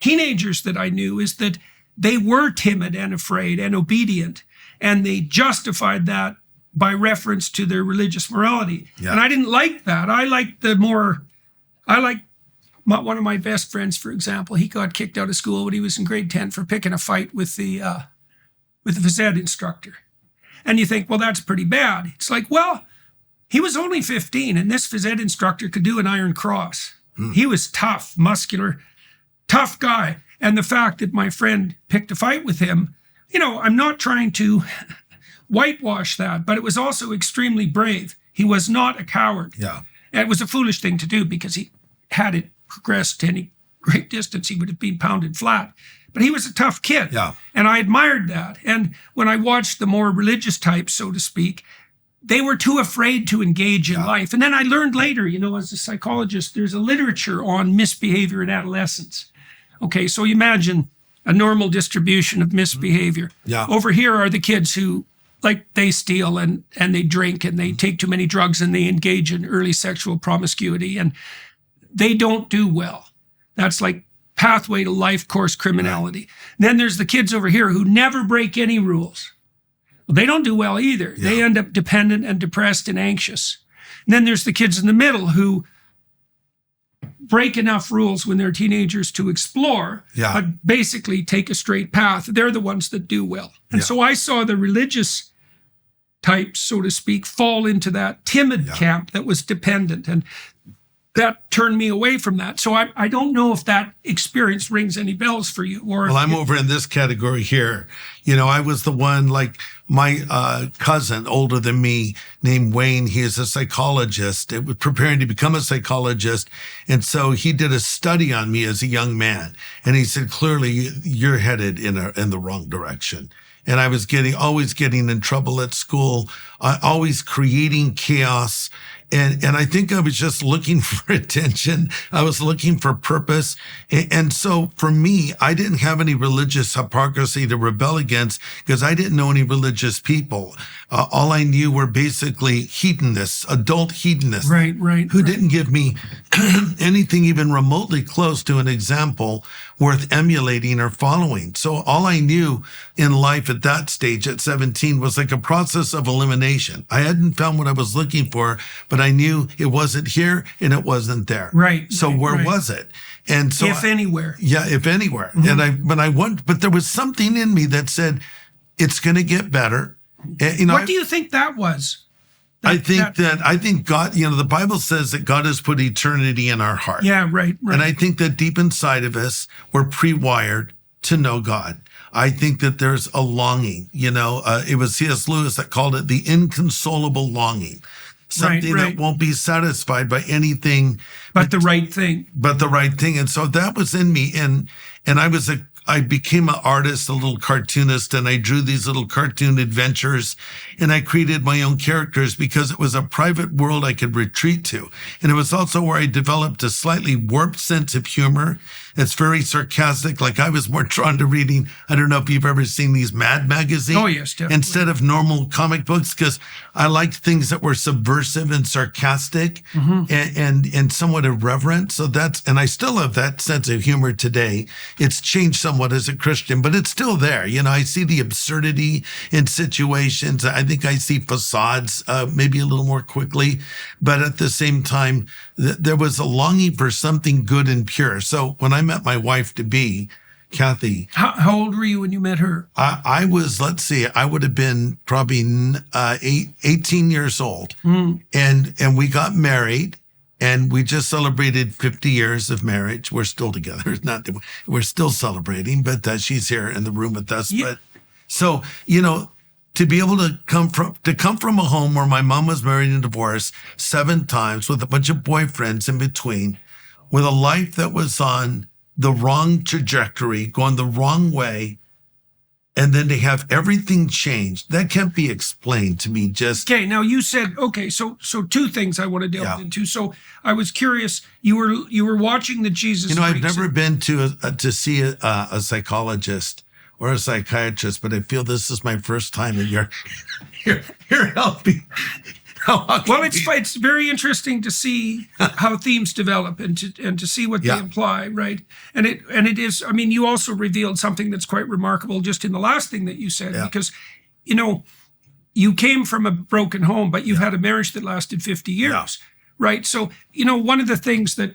teenagers that I knew is that they were timid and afraid and obedient, and they justified that by reference to their religious morality. Yeah. And I didn't like that. I liked one of my best friends, for example, he got kicked out of school when he was in grade 10 for picking a fight with the phys ed instructor. And you think, well, that's pretty bad. It's like, well, he was only 15 and this phys ed instructor could do an iron cross. He was tough, muscular, tough guy. And the fact that my friend picked a fight with him, I'm not trying to whitewash that, but it was also extremely brave. He was not a coward. Yeah. And it was a foolish thing to do because had it progressed to any great distance, he would have been pounded flat. But he was a tough kid. Yeah. And I admired that. And when I watched the more religious types, so to speak, they were too afraid to engage in life. And then I learned later, as a psychologist, there's a literature on misbehavior in adolescence. Okay, so you imagine a normal distribution of misbehavior. Yeah. Over here are the kids who, they steal and they drink and they take too many drugs and they engage in early sexual promiscuity and they don't do well. That's like pathway to life course criminality. Right. Then there's the kids over here who never break any rules. Well, they don't do well either. Yeah. They end up dependent and depressed and anxious. And then there's the kids in the middle who break enough rules when they're teenagers to explore, but basically take a straight path. They're the ones that do well. And so I saw the religious types, so to speak, fall into that timid camp that was dependent. And that turned me away from that. So I don't know if that experience rings any bells for you. Well, I'm over in this category here. I was the one, like my cousin, older than me, named Wayne. He is a psychologist. It was preparing to become a psychologist. And so he did a study on me as a young man. And he said, clearly, you're headed in the wrong direction. And I was always getting in trouble at school, always creating chaos. And I think I was just looking for attention. I was looking for purpose. And so for me, I didn't have any religious hypocrisy to rebel against because I didn't know any religious people. All I knew were basically hedonists, adult hedonists. Right. Who didn't give me anything even remotely close to an example worth emulating or following. So all I knew in life at that stage at 17 was like a process of elimination. I hadn't found what I was looking for, but I knew it wasn't here and it wasn't there. Right. So where was it? And so if anywhere. Yeah, if anywhere. Mm-hmm. But there was something in me that said, it's going to get better. What do you think that was? I think God, the Bible says that God has put eternity in our heart. Yeah, right. And I think that deep inside of us, we're pre-wired to know God. I think that there's a longing, it was C.S. Lewis that called it the inconsolable longing. Something that won't be satisfied by anything. But the right thing. And so that was in me. And I became an artist, a little cartoonist, and I drew these little cartoon adventures, and I created my own characters because it was a private world I could retreat to. And it was also where I developed a slightly warped sense of humor. It's very sarcastic. Like I was more drawn to reading, I don't know if you've ever seen these Mad magazines. Oh, yes, definitely. Instead of normal comic books, because I liked things that were subversive and sarcastic and somewhat irreverent. So and I still have that sense of humor today. It's changed somewhat as a Christian, but it's still there. I see the absurdity in situations. I think I see facades maybe a little more quickly, but at the same time, there was a longing for something good and pure. So when I met my wife-to-be, Kathy. How old were you when you met her? I was, I would have been probably 18 years old. And we got married. And we just celebrated 50 years of marriage. We're still together. We're still celebrating, but she's here in the room with us. Yeah. But so, to be able to come from a home where my mom was married and divorced 7 times with a bunch of boyfriends in between, with a life that was on the wrong trajectory, going the wrong way, and then to have everything changed, that can't be explained to me. Okay, now you said, so 2 things I want to delve into. So I was curious, you were watching the Jesus I've never been to see a psychologist or a psychiatrist, but I feel this is my first time, and you're helping. Well, it's very interesting to see how themes develop and to see what they imply, right? And it is. I mean, you also revealed something that's quite remarkable just in the last thing that you said, because you came from a broken home, but you've had a marriage that lasted 50 years, right? So one of the things that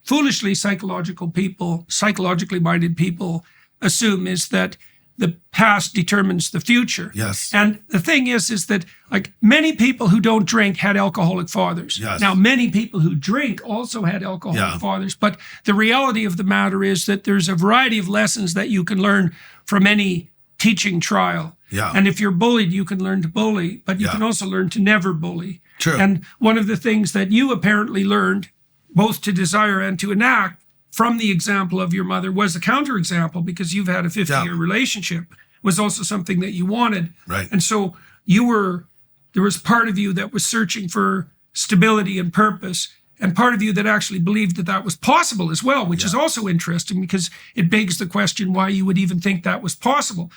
foolishly psychologically minded people assume is that the past determines the future. Yes. And the thing is that like many people who don't drink had alcoholic fathers. Yes. Now, many people who drink also had alcoholic fathers. But the reality of the matter is that there's a variety of lessons that you can learn from any teaching trial. Yeah. And if you're bullied, you can learn to bully, but you can also learn to never bully. True. And one of the things that you apparently learned, both to desire and to enact, from the example of your mother was a counterexample, because you've had a 50-year relationship, was also something that you wanted. Right. And so there was part of you that was searching for stability and purpose, and part of you that actually believed that that was possible as well, which is also interesting because it begs the question why you would even think that was possible.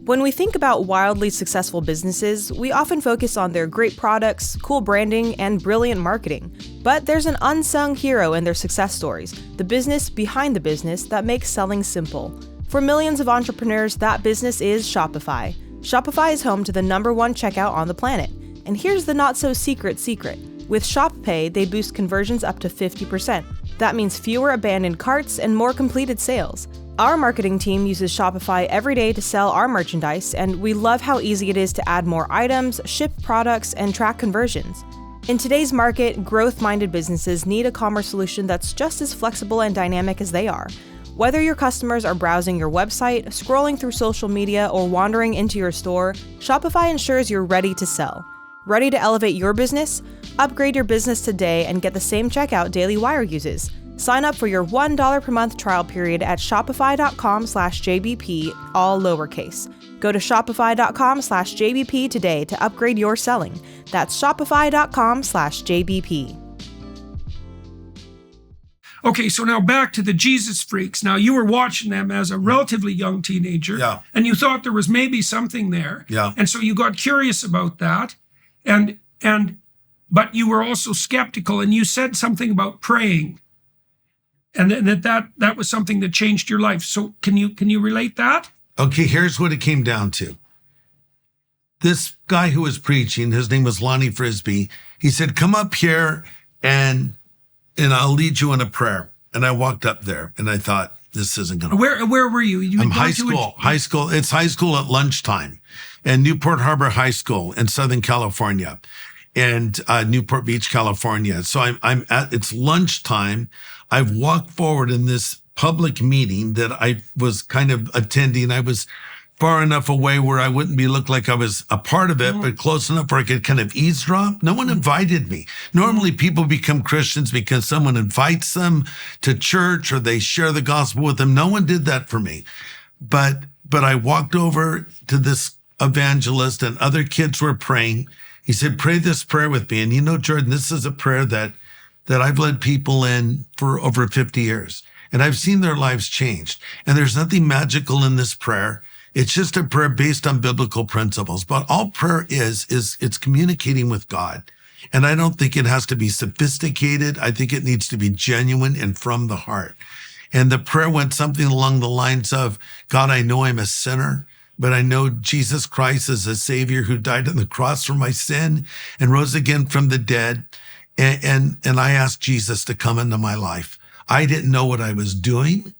When we think about wildly successful businesses, we often focus on their great products, cool branding, and brilliant marketing. But there's an unsung hero in their success stories, the business behind the business that makes selling simple. For millions of entrepreneurs, that business is Shopify. Shopify is home to the #1 checkout on the planet. And here's the not-so-secret secret. With Shop Pay, they boost conversions up to 50%. That means fewer abandoned carts and more completed sales. Our marketing team uses Shopify every day to sell our merchandise, and we love how easy it is to add more items, ship products, and track conversions. In today's market, growth-minded businesses need a commerce solution that's just as flexible and dynamic as they are. Whether your customers are browsing your website, scrolling through social media, or wandering into your store, Shopify ensures you're ready to sell. Ready to elevate your business? Upgrade your business today and get the same checkout Daily Wire uses. Sign up for your $1 per month trial period at shopify.com/JBP, all lowercase. Go to shopify.com/JBP today to upgrade your selling. That's shopify.com/JBP. Okay, so now back to the Jesus freaks. Now, you were watching them as a relatively young teenager, and you thought there was maybe something there. Yeah. And so you got curious about that, but you were also skeptical, and you said something about praying, and that was something that changed your life. So can you relate that? Okay, here's what it came down to. This guy who was preaching, his name was Lonnie Frisbee. He said, "Come up here and I'll lead you in a prayer." And I walked up there and I thought, this isn't going to work. Where were you? I'm high school. It's high school at lunchtime, and Newport Harbor High School in Southern California, and Newport Beach, California. So it's lunchtime. I've walked forward in this public meeting that I was kind of attending. I was far enough away where I wouldn't look like I was a part of it, but close enough where I could kind of eavesdrop. No one invited me. Normally people become Christians because someone invites them to church or they share the gospel with them. No one did that for me. But I walked over to this evangelist and other kids were praying. He said, "Pray this prayer with me." And Jordan, this is a prayer that I've led people in for over 50 years. And I've seen their lives changed. And there's nothing magical in this prayer. It's just a prayer based on biblical principles. But all prayer is it's communicating with God. And I don't think it has to be sophisticated. I think it needs to be genuine and from the heart. And the prayer went something along the lines of, "God, I know I'm a sinner, but I know Jesus Christ is a Savior who died on the cross for my sin and rose again from the dead. And I asked Jesus to come into my life. I didn't know what I was doing,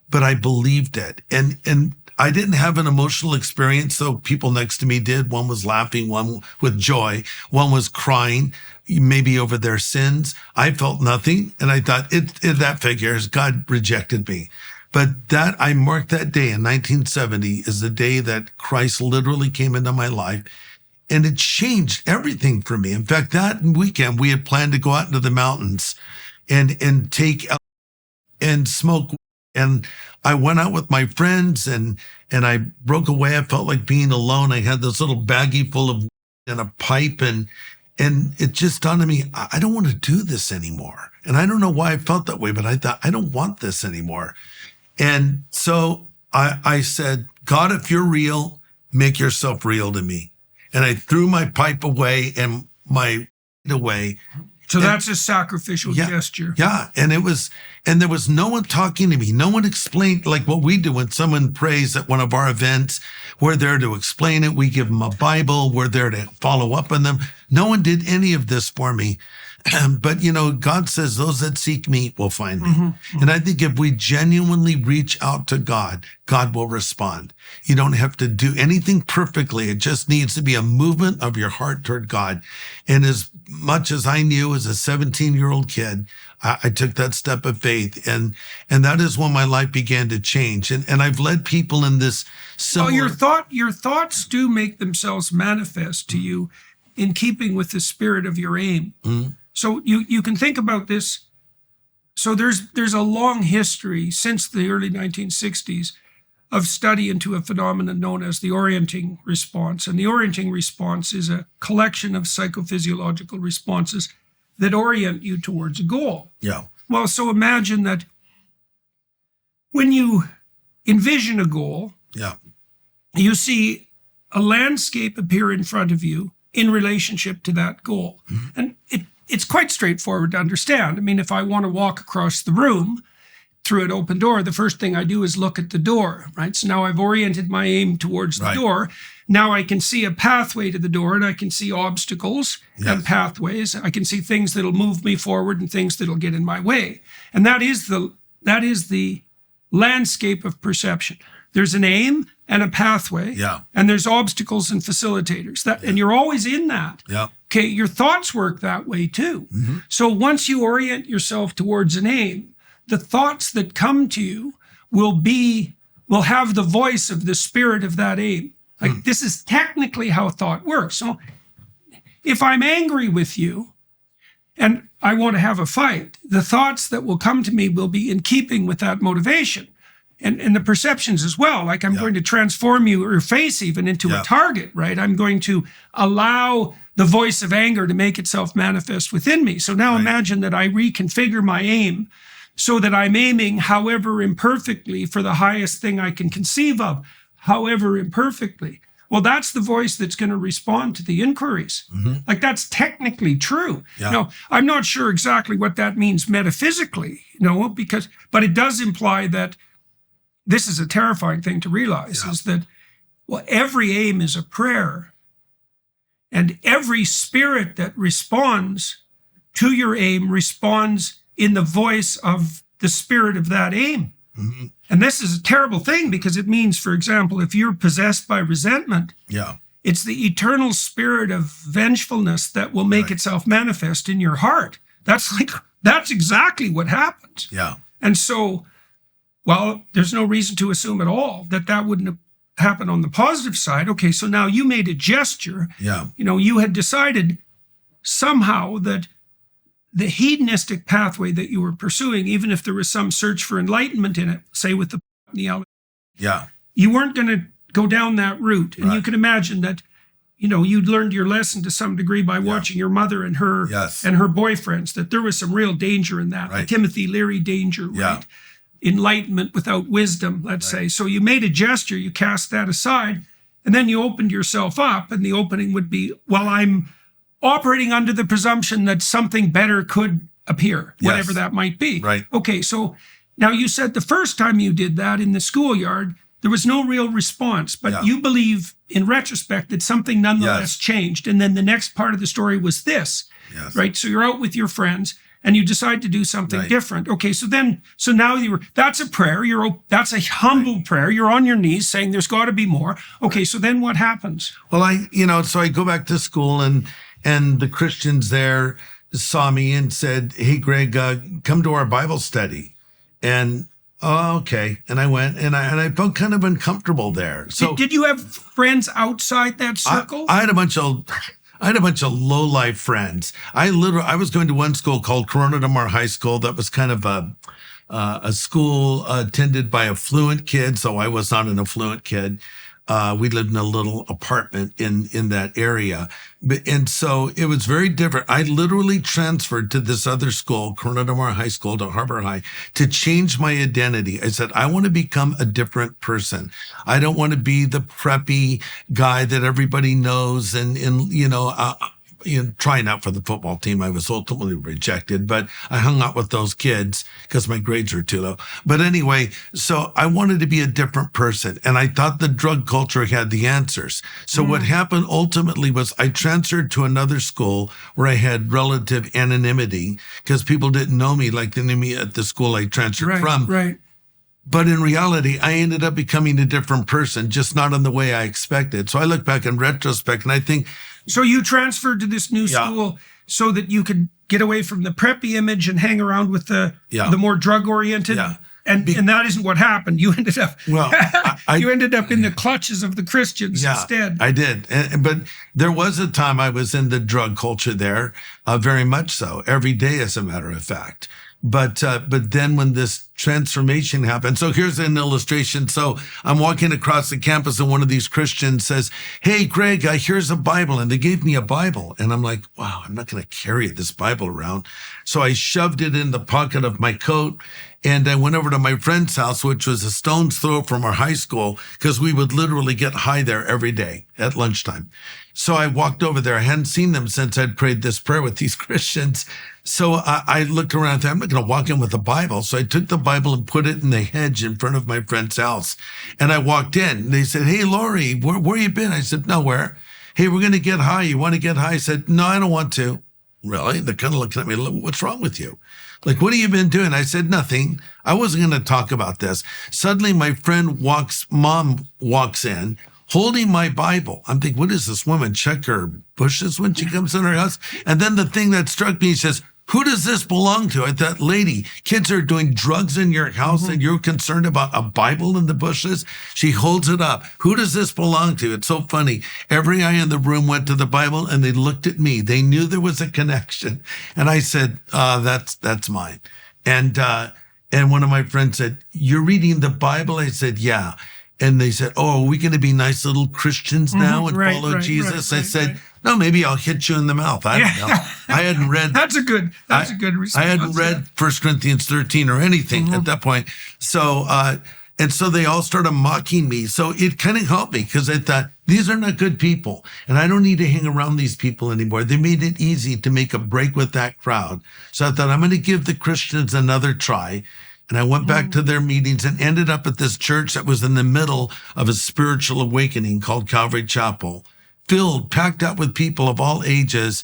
but I believed it. And I didn't have an emotional experience, though people next to me did. One was laughing, one with joy, one was crying, maybe over their sins. I felt nothing, and I thought, that figures. God rejected me. But that I marked that day in 1970 as the day that Christ literally came into my life. And it changed everything for me. In fact, that weekend, we had planned to go out into the mountains and take and smoke. And I went out with my friends and I broke away. I felt like being alone. I had this little baggie full of and a pipe. And it just dawned on me, I don't want to do this anymore. And I don't know why I felt that way, but I thought, I don't want this anymore. And so I said, "God, if you're real, make yourself real to me." And I threw my pipe away and my away. So that's a sacrificial gesture. Yeah. And there was no one talking to me. No one explained like what we do when someone prays at one of our events. We're there to explain it. We give them a Bible. We're there to follow up on them. No one did any of this for me. But, God says those that seek me will find me. And I think if we genuinely reach out to God, God will respond. You don't have to do anything perfectly. It just needs to be a movement of your heart toward God. And as much as I knew as a 17-year-old kid, I took that step of faith. And that is when my life began to change. And I've led people in this similar... Well, your thoughts do make themselves manifest to you in keeping with the spirit of your aim. So you can think about this. So there's a long history since the early 1960s of study into a phenomenon known as the orienting response. And the orienting response is a collection of psychophysiological responses that orient you towards a goal. Yeah. Well, so imagine that when you envision a goal, you see a landscape appear in front of you in relationship to that goal. And it's quite straightforward to understand. I mean, if I want to walk across the room through an open door, the first thing I do is look at the door, right? So now I've oriented my aim towards the door. Now I can see a pathway to the door, and I can see obstacles and pathways. I can see things that'll move me forward and things that'll get in my way. And that is the landscape of perception. There's an aim and a pathway, and there's obstacles and facilitators. And you're always in that. Okay, your thoughts work that way too. So once you orient yourself towards an aim, the thoughts that come to you will have the voice of the spirit of that aim. Like this is technically how thought works. So if I'm angry with you and I want to have a fight, the thoughts that will come to me will be in keeping with that motivation. And the perceptions as well, like I'm going to transform your face even into a target, right? I'm going to allow the voice of anger to make itself manifest within me. So now imagine that I reconfigure my aim so that I'm aiming, however imperfectly, for the highest thing I can conceive of, however imperfectly. Well, that's the voice that's going to respond to the inquiries. Like that's technically true. Now, I'm not sure exactly what that means metaphysically, but it does imply that this is a terrifying thing to realize, is that, well, every aim is a prayer. And every spirit that responds to your aim responds in the voice of the spirit of that aim. And this is a terrible thing because it means, for example, if you're possessed by resentment, it's the eternal spirit of vengefulness that will make itself manifest in your heart. That's exactly what happens. And so, well, there's no reason to assume at all that wouldn't happen on the positive side. Okay, so now you made a gesture. You had decided somehow that the hedonistic pathway that you were pursuing, even if there was some search for enlightenment in it, say with the you weren't going to go down that route. And you can imagine that, you'd learned your lesson to some degree by watching your mother and her and her boyfriends, that there was some real danger in that, the Timothy Leary danger, right? Enlightenment without wisdom, let's say. So you made a gesture, you cast that aside, and then you opened yourself up, and the opening would be, well, I'm operating under the presumption that something better could appear, whatever that might be. Okay, so now you said the first time you did that in the schoolyard, there was no real response, but you believe in retrospect that something nonetheless changed. And then the next part of the story was this, right? So you're out with your friends and you decide to do something different. Okay, so now that's a prayer. That's a humble prayer. You're on your knees saying there's got to be more. Okay, so then what happens? Well, so I go back to school and the Christians there saw me and said, "Hey, Greg, come to our Bible study." And okay. And I went and I felt kind of uncomfortable there. So did you have friends outside that circle? I had a bunch of low-life friends. I was going to one school called Corona Del Mar High School. That was kind of a school attended by affluent kids. So I was not an affluent kid. We lived in a little apartment in that area. And so it was very different. I literally transferred to this other school, Corona Del Mar High School, to Harbor High, to change my identity. I said, I want to become a different person. I don't want to be the preppy guy that everybody knows. And trying out for the football team. I was ultimately rejected, but I hung out with those kids because my grades were too low. But anyway, so I wanted to be a different person, and I thought the drug culture had the answers. So what happened ultimately was I transferred to another school where I had relative anonymity because people didn't know me like they knew me at the school I transferred from. Right. But in reality, I ended up becoming a different person, just not in the way I expected. So I look back in retrospect and I think... So you transferred to this new school so that you could get away from the preppy image and hang around with the more drug-oriented? Yeah. And that isn't what happened. You ended up you ended up in the clutches of the Christians instead. I did. But there was a time I was in the drug culture there, very much so, every day, as a matter of fact. But then when this transformation happened, so here's an illustration. So I'm walking across the campus and one of these Christians says, "Hey, Greg, here's a Bible." And they gave me a Bible. And I'm like, wow, I'm not going to carry this Bible around. So I shoved it in the pocket of my coat. And I went over to my friend's house, which was a stone's throw from our high school, because we would literally get high there every day at lunchtime. So I walked over there. I hadn't seen them since I'd prayed this prayer with these Christians. So I looked around and thought, I'm not going to walk in with the Bible. So I took the Bible and put it in the hedge in front of my friend's house. And I walked in. And they said, "Hey, Laurie, where you been?" I said, "Nowhere." "Hey, we're going to get high. You want to get high?" I said, "No, I don't want to." "Really?" They're kind of looking at me, "What's wrong with you? Like, what have you been doing?" I said, "Nothing." I wasn't going to talk about this. Suddenly, my mom walks in, holding my Bible. I'm thinking, what is this woman? Check her bushes when she comes in her house? And then the thing that struck me, says, "Who does this belong to?" I thought, lady, kids are doing drugs in your house and you're concerned about a Bible in the bushes? She holds it up. "Who does this belong to?" It's so funny. Every eye in the room went to the Bible and they looked at me. They knew there was a connection. And I said, that's mine. And one of my friends said, "You're reading the Bible?" I said, "Yeah." And they said, "Oh, are we going to be nice little Christians now and follow Jesus?" I said, "No, maybe I'll hit you in the mouth." I don't know. I hadn't read. That's a good response. I hadn't read 1 Corinthians 13 or anything at that point. So, and so they all started mocking me. So it kind of helped me because I thought, these are not good people. And I don't need to hang around these people anymore. They made it easy to make a break with that crowd. So I thought, I'm going to give the Christians another try. And I went back to their meetings and ended up at this church that was in the middle of a spiritual awakening called Calvary Chapel, packed out with people of all ages.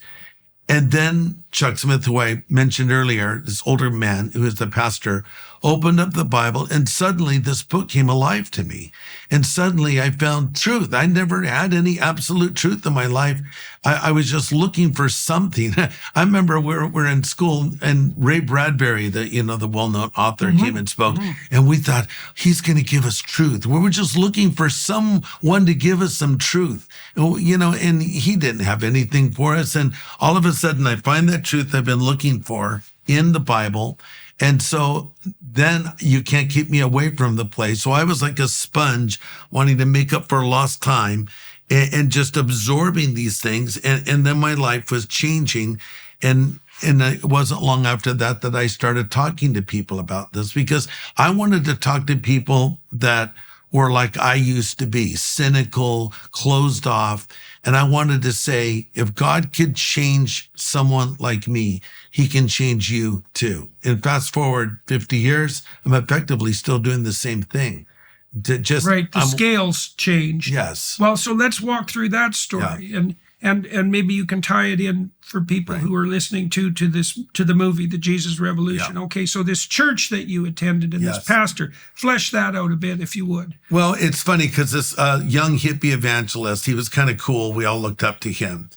And then Chuck Smith, who I mentioned earlier, this older man who is the pastor, opened up the Bible, and suddenly this book came alive to me. And suddenly I found truth. I never had any absolute truth in my life. I was just looking for something. I remember we're in school, and Ray Bradbury, the well-known author, came and spoke, and we thought, he's going to give us truth. We were just looking for someone to give us some truth, and he didn't have anything for us. And all of a sudden, I find that truth I've been looking for in the Bible. And so then you can't keep me away from the place. So I was like a sponge wanting to make up for lost time and just absorbing these things. And then my life was changing. And it wasn't long after that I started talking to people about this, because I wanted to talk to people that were like I used to be, cynical, closed off. And I wanted to say, if God could change someone like me, he can change you too. And fast forward 50 years, I'm effectively still doing the same thing. The scales change. Yes. Well, so let's walk through that story, and maybe you can tie it in for people who are listening to the movie, The Jesus Revolution. Yeah. Okay, so this church that you attended and this pastor, flesh that out a bit if you would. Well, it's funny because this young hippie evangelist, he was kind of cool. We all looked up to him.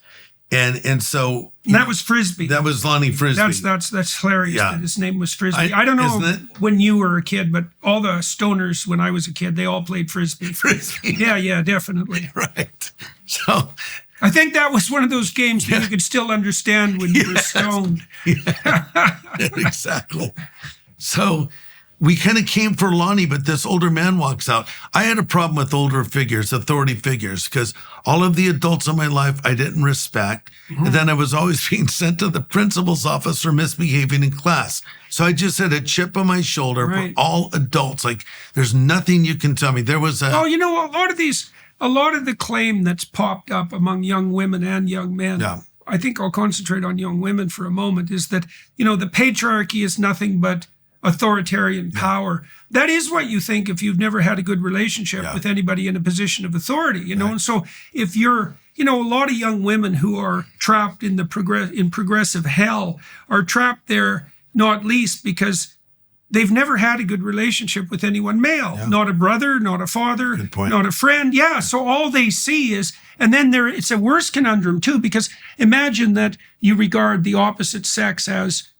And so that was Frisbee. That was Lonnie Frisbee. That's hilarious that his name was Frisbee. I don't know when you were a kid, but all the stoners when I was a kid, they all played Frisbee. Yeah, definitely. Right. So I think that was one of those games that you could still understand when you were stoned. Yeah. Exactly. So we kind of came for Lonnie, but this older man walks out. I had a problem with older figures, authority figures, because all of the adults in my life I didn't respect. And then I was always being sent to the principal's office for misbehaving in class. So I just had a chip on my shoulder for all adults. Like, there's nothing you can tell me. There was a lot of the claim that's popped up among young women and young men I think I'll concentrate on young women for a moment, is that, the patriarchy is nothing but authoritarian power. That is what you think if you've never had a good relationship with anybody in a position of authority, And so if you're, a lot of young women who are trapped in progressive hell are trapped there, not least because they've never had a good relationship with anyone male, not a brother, not a father, not a friend. Yeah. So all they see is, and then it's a worse conundrum too, because imagine that you regard the opposite sex as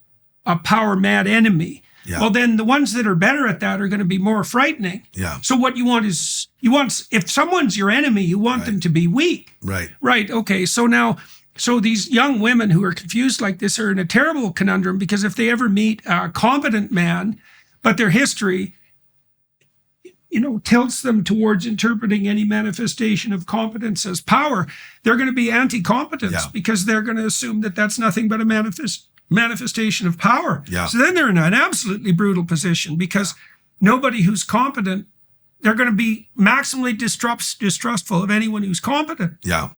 a power mad enemy. Yeah. Well, then the ones that are better at that are going to be more frightening. Yeah. So what you want is, if someone's your enemy, you want them to be weak. Right. Right. Okay. So these young women who are confused like this are in a terrible conundrum, because if they ever meet a competent man, but their history, tilts them towards interpreting any manifestation of competence as power, they're going to be anti-competence because they're going to assume that that's nothing but a manifestation of power. Yeah. So then they're in an absolutely brutal position, because nobody who's competent, they're going to be maximally distrustful of anyone who's competent. Yeah.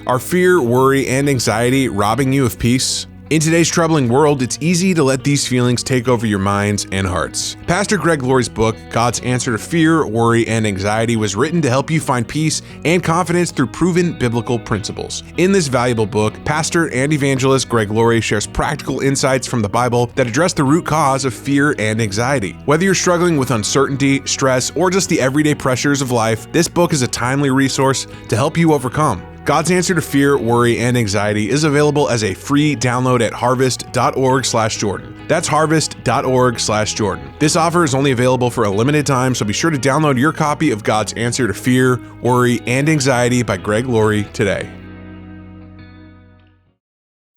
Are fear, worry, and anxiety robbing you of peace? In today's troubling world, it's easy to let these feelings take over your minds and hearts. Pastor Greg Laurie's book, God's Answer to Fear, Worry, and Anxiety, was written to help you find peace and confidence through proven biblical principles. In this valuable book, pastor and evangelist Greg Laurie shares practical insights from the Bible that address the root cause of fear and anxiety. Whether you're struggling with uncertainty, stress, or just the everyday pressures of life, this book is a timely resource to help you overcome. God's Answer to Fear, Worry, and Anxiety is available as a free download at harvest.org/Jordan. That's harvest.org/Jordan. This offer is only available for a limited time, so be sure to download your copy of God's Answer to Fear, Worry, and Anxiety by Greg Laurie today.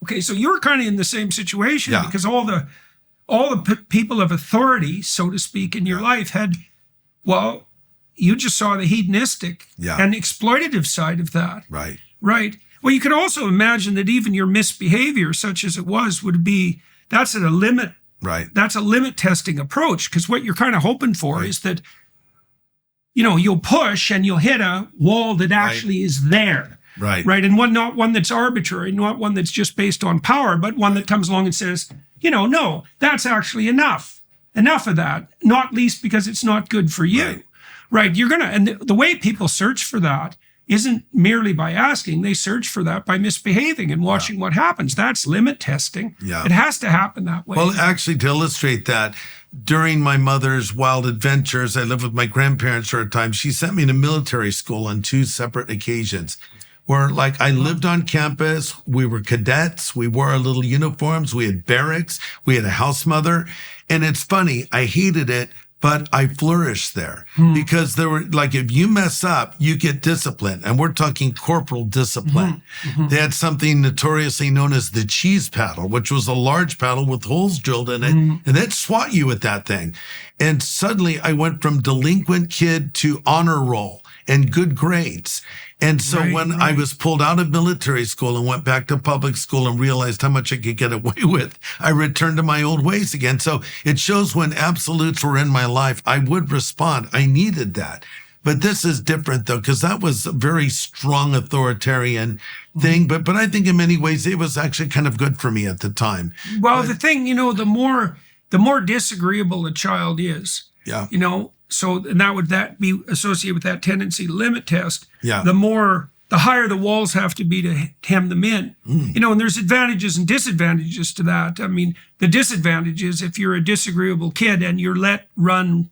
Okay, so you're kind of in the same situation because all the people of authority, so to speak, in your life had, you just saw the hedonistic and exploitative side of that. Right. Right. Well, you could also imagine that even your misbehavior, such as it was, that's at a limit. Right. That's a limit testing approach, because what you're kind of hoping for is that, you'll push and you'll hit a wall that actually is there. Right. Right. And not one that's arbitrary, not one that's just based on power, but one that comes along and says, no, that's actually enough. Enough of that, not least because it's not good for you. Right. And the way people search for that isn't merely by asking. They search for that by misbehaving and watching what happens. That's limit testing. Yeah. It has to happen that way. Well, actually, to illustrate that, during my mother's wild adventures, I lived with my grandparents for a time. She sent me to military school on 2 separate occasions, where I lived on campus. We were cadets. We wore our little uniforms. We had barracks. We had a house mother. And it's funny, I hated it, but I flourished there because there were, if you mess up, you get discipline. And we're talking corporal discipline. Mm-hmm. They had something notoriously known as the cheese paddle, which was a large paddle with holes drilled in it. And they'd swat you with that thing. And suddenly I went from delinquent kid to honor roll and good grades. And so when I was pulled out of military school and went back to public school and realized how much I could get away with, I returned to my old ways again. So it shows when absolutes were in my life, I would respond. I needed that. But this is different, though, because that was a very strong authoritarian thing. But I think in many ways it was actually kind of good for me at the time. Well, the thing, the more disagreeable a child is, so and that be associated with that tendency to limit test. Yeah. The higher the walls have to be to hem them in. And there's advantages and disadvantages to that. I mean, the disadvantage is if you're a disagreeable kid and you're let run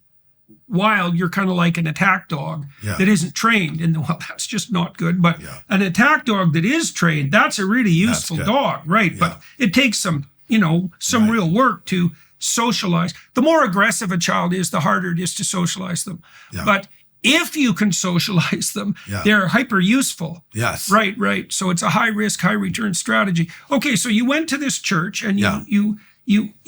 wild, you're kind of like an attack dog that isn't trained. And that's just not good. But an attack dog that is trained, that's a really useful dog, right? Yeah. But it takes some real work to socialize. The more aggressive a child is, the harder it is to socialize them. Yeah. But if you can socialize them, they're hyper useful. Yes. Right. So it's a high risk, high return strategy. Okay, so you went to this church and you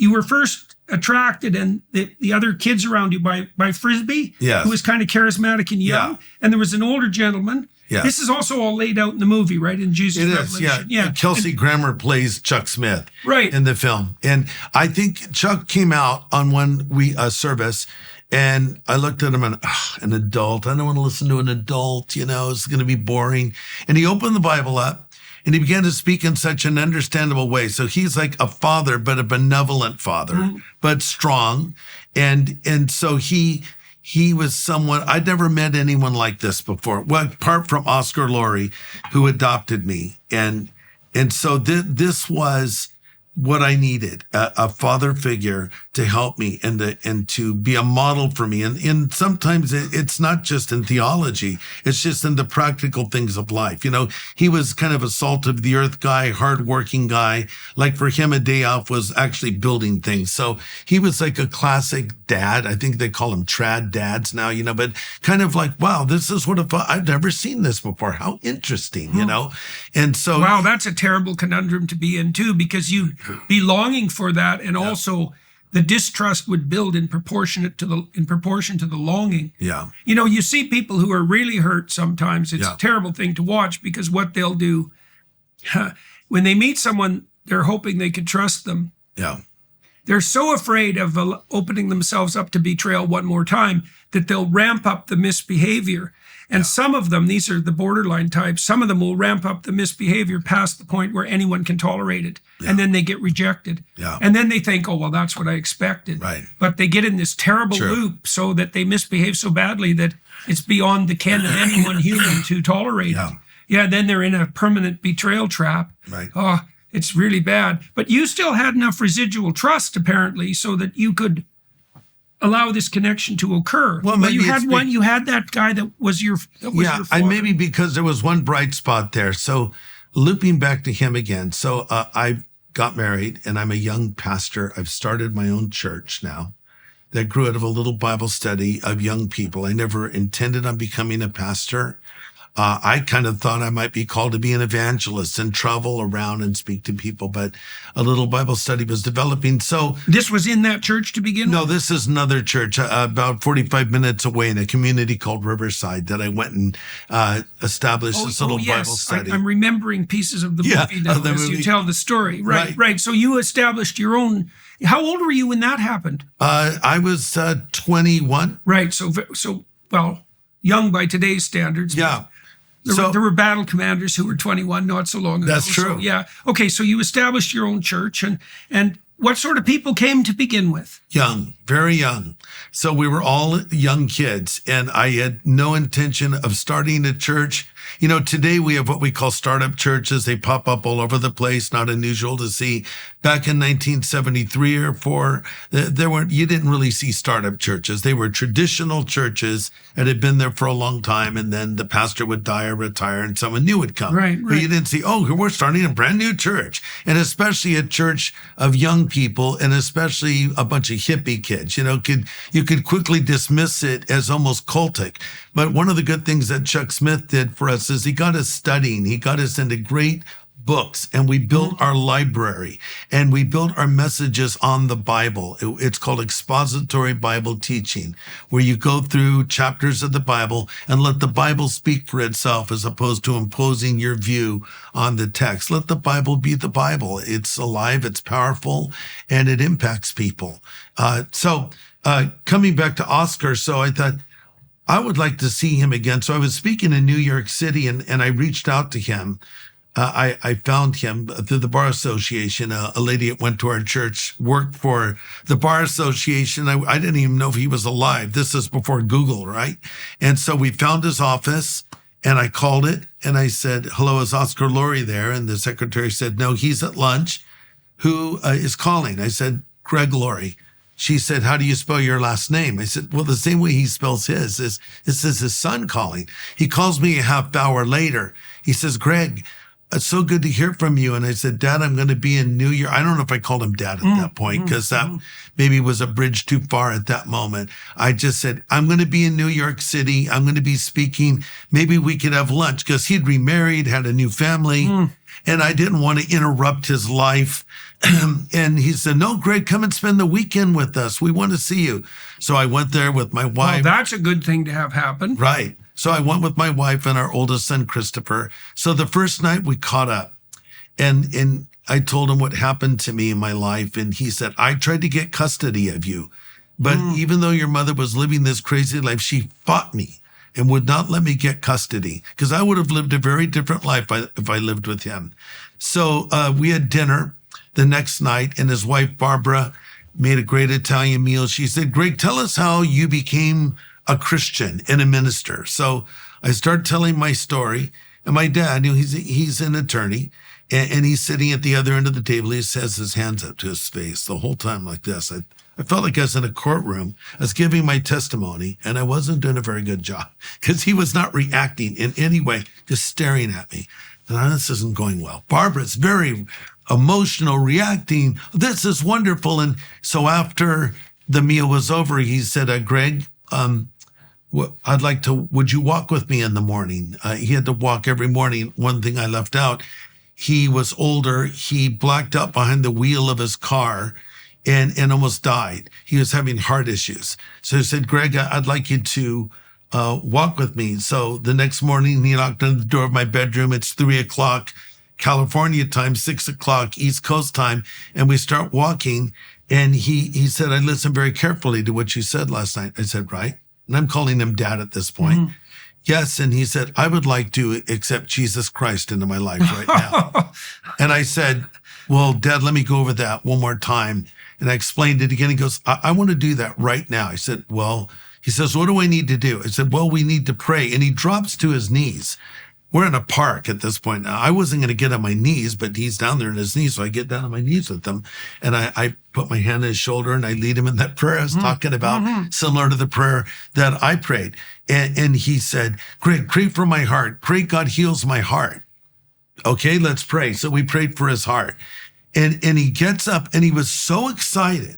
were first attracted and the other kids around you by Frisbee, who was kind of charismatic and young. Yeah. And there was an older gentleman. Yeah. This is also all laid out in the movie, right? In Jesus' Revelation. Yeah. Kelsey Grammer plays Chuck Smith in the film. And I think Chuck came out on one service and I looked at him and, an adult. I don't want to listen to an adult, it's going to be boring. And he opened the Bible up and he began to speak in such an understandable way. So he's like a father, but a benevolent father, but strong. And so he was someone, I'd never met anyone like this before. Well, apart from Oscar Laurie, who adopted me. And so this was what I needed, a father figure to help me and to be a model for me. And sometimes it's not just in theology, it's just in the practical things of life. You know, he was kind of a salt of the earth guy, hardworking guy. Like for him, a day off was actually building things. So he was like a classic dad. I think they call them trad dads now, you know, but kind of like, wow, this is what I've never seen this before. How interesting, you know? And so. Wow, that's a terrible conundrum to be in too, because you'd be longing for that. And also the distrust would build in proportion to the longing. Yeah. You know, you see people who are really hurt sometimes. It's a terrible thing to watch, because what they'll do when they meet someone, they're hoping they could trust them. Yeah. They're so afraid of opening themselves up to betrayal one more time that they'll ramp up the misbehavior. And some of them, these are the borderline types, some of them will ramp up the misbehavior past the point where anyone can tolerate it. Yeah. And then they get rejected. Yeah. And then they think, oh, well, that's what I expected. Right. But they get in this terrible loop so that they misbehave so badly that it's beyond the ken of anyone human to tolerate it. Yeah, then they're in a permanent betrayal trap. Right. Oh, it's really bad. But you still had enough residual trust, apparently, so that you could allow this connection to occur. Well, maybe you had that guy that was your your father. Maybe because there was one bright spot there. So looping back to him again. So I got married and I'm a young pastor. I've started my own church now that grew out of a little Bible study of young people. I never intended on becoming a pastor. I kind of thought I might be called to be an evangelist and travel around and speak to people, but a little Bible study was developing. So this was in that church to begin with? No, this is another church about 45 minutes away in a community called Riverside that I went and established this little Bible study. I'm remembering pieces of the movie now as you tell the story. Right. So you established your own. How old were you when that happened? I was 21. Right. So well, young by today's standards. Yeah. There were battle commanders who were 21 not so long ago. That's true. So, yeah. Okay, so you established your own church, and what sort of people came to begin with? Young, very young. So we were all young kids, and I had no intention of starting a church. You know, today we have what we call startup churches. They pop up all over the place, not unusual to see. Back in 1973 or 4, you didn't really see startup churches. They were traditional churches that had been there for a long time, and then the pastor would die or retire and someone new would come. Right. But you didn't see, we're starting a brand new church. And especially a church of young people, and especially a bunch of hippie kids, you could quickly dismiss it as almost cultic. But one of the good things that Chuck Smith did for us is he got us studying. He got us into great books, and we built our library, and we built our messages on the Bible. It's called expository Bible teaching, where you go through chapters of the Bible and let the Bible speak for itself as opposed to imposing your view on the text. Let the Bible be the Bible. It's alive, it's powerful, and it impacts people. So coming back to Oscar, so I thought, I would like to see him again. So I was speaking in New York City, and I reached out to him. I found him through the Bar Association. A lady that went to our church worked for the Bar Association. I didn't even know if he was alive. This is before Google, right? And so we found his office, and I called it, and I said, hello, is Oscar Laurie there? And the secretary said, no, he's at lunch. Who is calling? I said, Greg Laurie. She said, how do you spell your last name? I said, well, the same way he spells his. It says his son calling. He calls me a half hour later. He says, Greg, it's so good to hear from you. And I said, Dad, I'm going to be in New York. I don't know if I called him Dad at that point, because that maybe was a bridge too far at that moment. I just said, I'm going to be in New York City. I'm going to be speaking. Maybe we could have lunch, because he'd remarried, had a new family. And I didn't want to interrupt his life. And he said, no, Greg, come and spend the weekend with us. We want to see you. So I went there with my wife. Well, that's a good thing to have happen. Right. So I went with my wife and our oldest son, Christopher. So the first night we caught up, and I told him what happened to me in my life. And he said, I tried to get custody of you, but even though your mother was living this crazy life, she fought me. and would not let me get custody, because I would have lived a very different life if I lived with him. So we had dinner the next night, and his wife, Barbara, made a great Italian meal. She said, Greg, tell us how you became a Christian and a minister. So I started telling my story, and my dad, he's an attorney, and he's sitting at the other end of the table. He has his hands up to his face the whole time like this. I felt like I was in a courtroom. I was giving my testimony, and I wasn't doing a very good job because he was not reacting in any way, just staring at me. And this isn't going well. Barbara's very emotional, reacting. This is wonderful. And so after the meal was over, he said, Greg, would you walk with me in the morning? He had to walk every morning. One thing I left out, he was older. He blacked out behind the wheel of his car and almost died. He was having heart issues. So he said, Greg, I'd like you to walk with me. So the next morning, he knocked on the door of my bedroom. It's 3:00 California time, 6:00 East Coast time. And we start walking. And he said, I listened very carefully to what you said last night. I said, right. And I'm calling him Dad at this point. Mm-hmm. Yes. And he said, I would like to accept Jesus Christ into my life right now. And I said, well, Dad, let me go over that one more time. And I explained it again. He goes, I want to do that right now. I said, well, he says, what do I need to do? I said, well, we need to pray. And he drops to his knees. We're in a park at this point. Now, I wasn't going to get on my knees, but he's down there on his knees. So I get down on my knees with him. And I put my hand on his shoulder and I lead him in that prayer I was talking about, similar to the prayer that I prayed. And he said, Greg, pray for my heart. Pray God heals my heart. Okay, let's pray. So we prayed for his heart. And he gets up and he was so excited.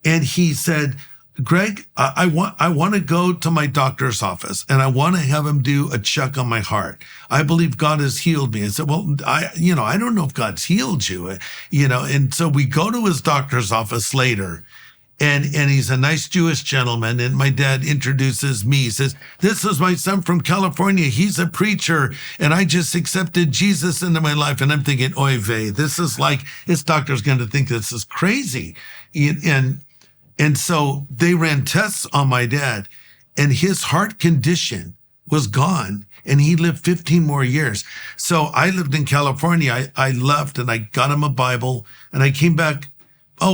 And he said, Greg, I want to go to my doctor's office and I want to have him do a check on my heart. I believe God has healed me. I said, well, I don't know if God's healed you, and so we go to his doctor's office later and he's a nice Jewish gentleman. And my dad introduces me. He says, this is my son from California. He's a preacher and I just accepted Jesus into my life. And I'm thinking, oy vey, this is like, his doctor's going to think this is crazy. And so they ran tests on my dad and his heart condition was gone and he lived 15 more years. So I lived in California. I left and I got him a Bible and I came back,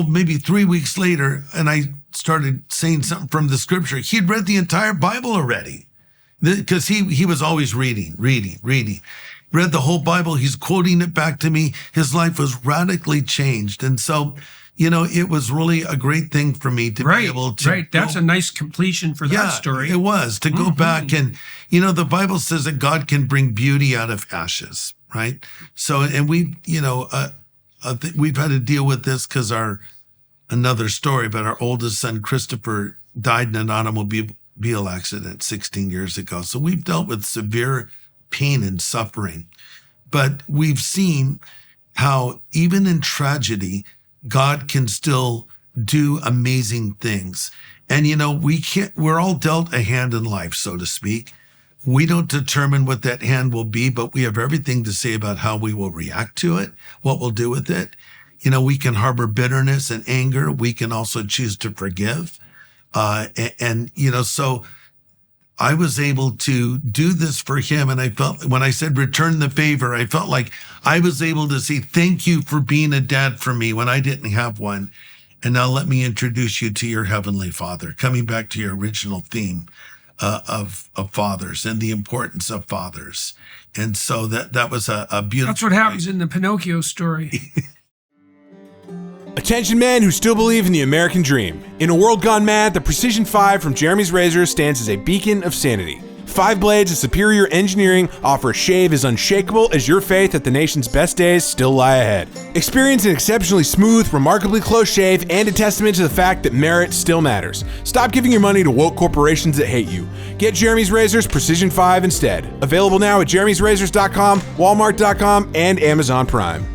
maybe 3 weeks later, and I started saying something from the scripture. He'd read the entire Bible already because he was always reading. Read the whole Bible. He's quoting it back to me. His life was radically changed. And so, it was really a great thing for me to be able to. Right. That's a nice completion for that story. It was to go back and, the Bible says that God can bring beauty out of ashes, right? So, and we've had to deal with this because another story, but our oldest son, Christopher, died in an automobile accident 16 years ago. So we've dealt with severe pain and suffering, but we've seen how even in tragedy, God can still do amazing things. And, we're all dealt a hand in life, so to speak. We don't determine what that hand will be, but we have everything to say about how we will react to it, what we'll do with it. We can harbor bitterness and anger. We can also choose to forgive. So I was able to do this for him. And I felt, when I said return the favor, I felt like I was able to say, thank you for being a dad for me when I didn't have one. And now let me introduce you to your Heavenly Father, coming back to your original theme of fathers and the importance of fathers. And so that was a beautiful. That's what happens in the Pinocchio story. Attention men who still believe in the American dream. In a world gone mad, the Precision 5 from Jeremy's Razors stands as a beacon of sanity. 5 blades of superior engineering offer a shave as unshakable as your faith that the nation's best days still lie ahead. Experience an exceptionally smooth, remarkably close shave and a testament to the fact that merit still matters. Stop giving your money to woke corporations that hate you. Get Jeremy's Razors Precision 5 instead. Available now at jeremy'srazors.com, walmart.com, and Amazon Prime.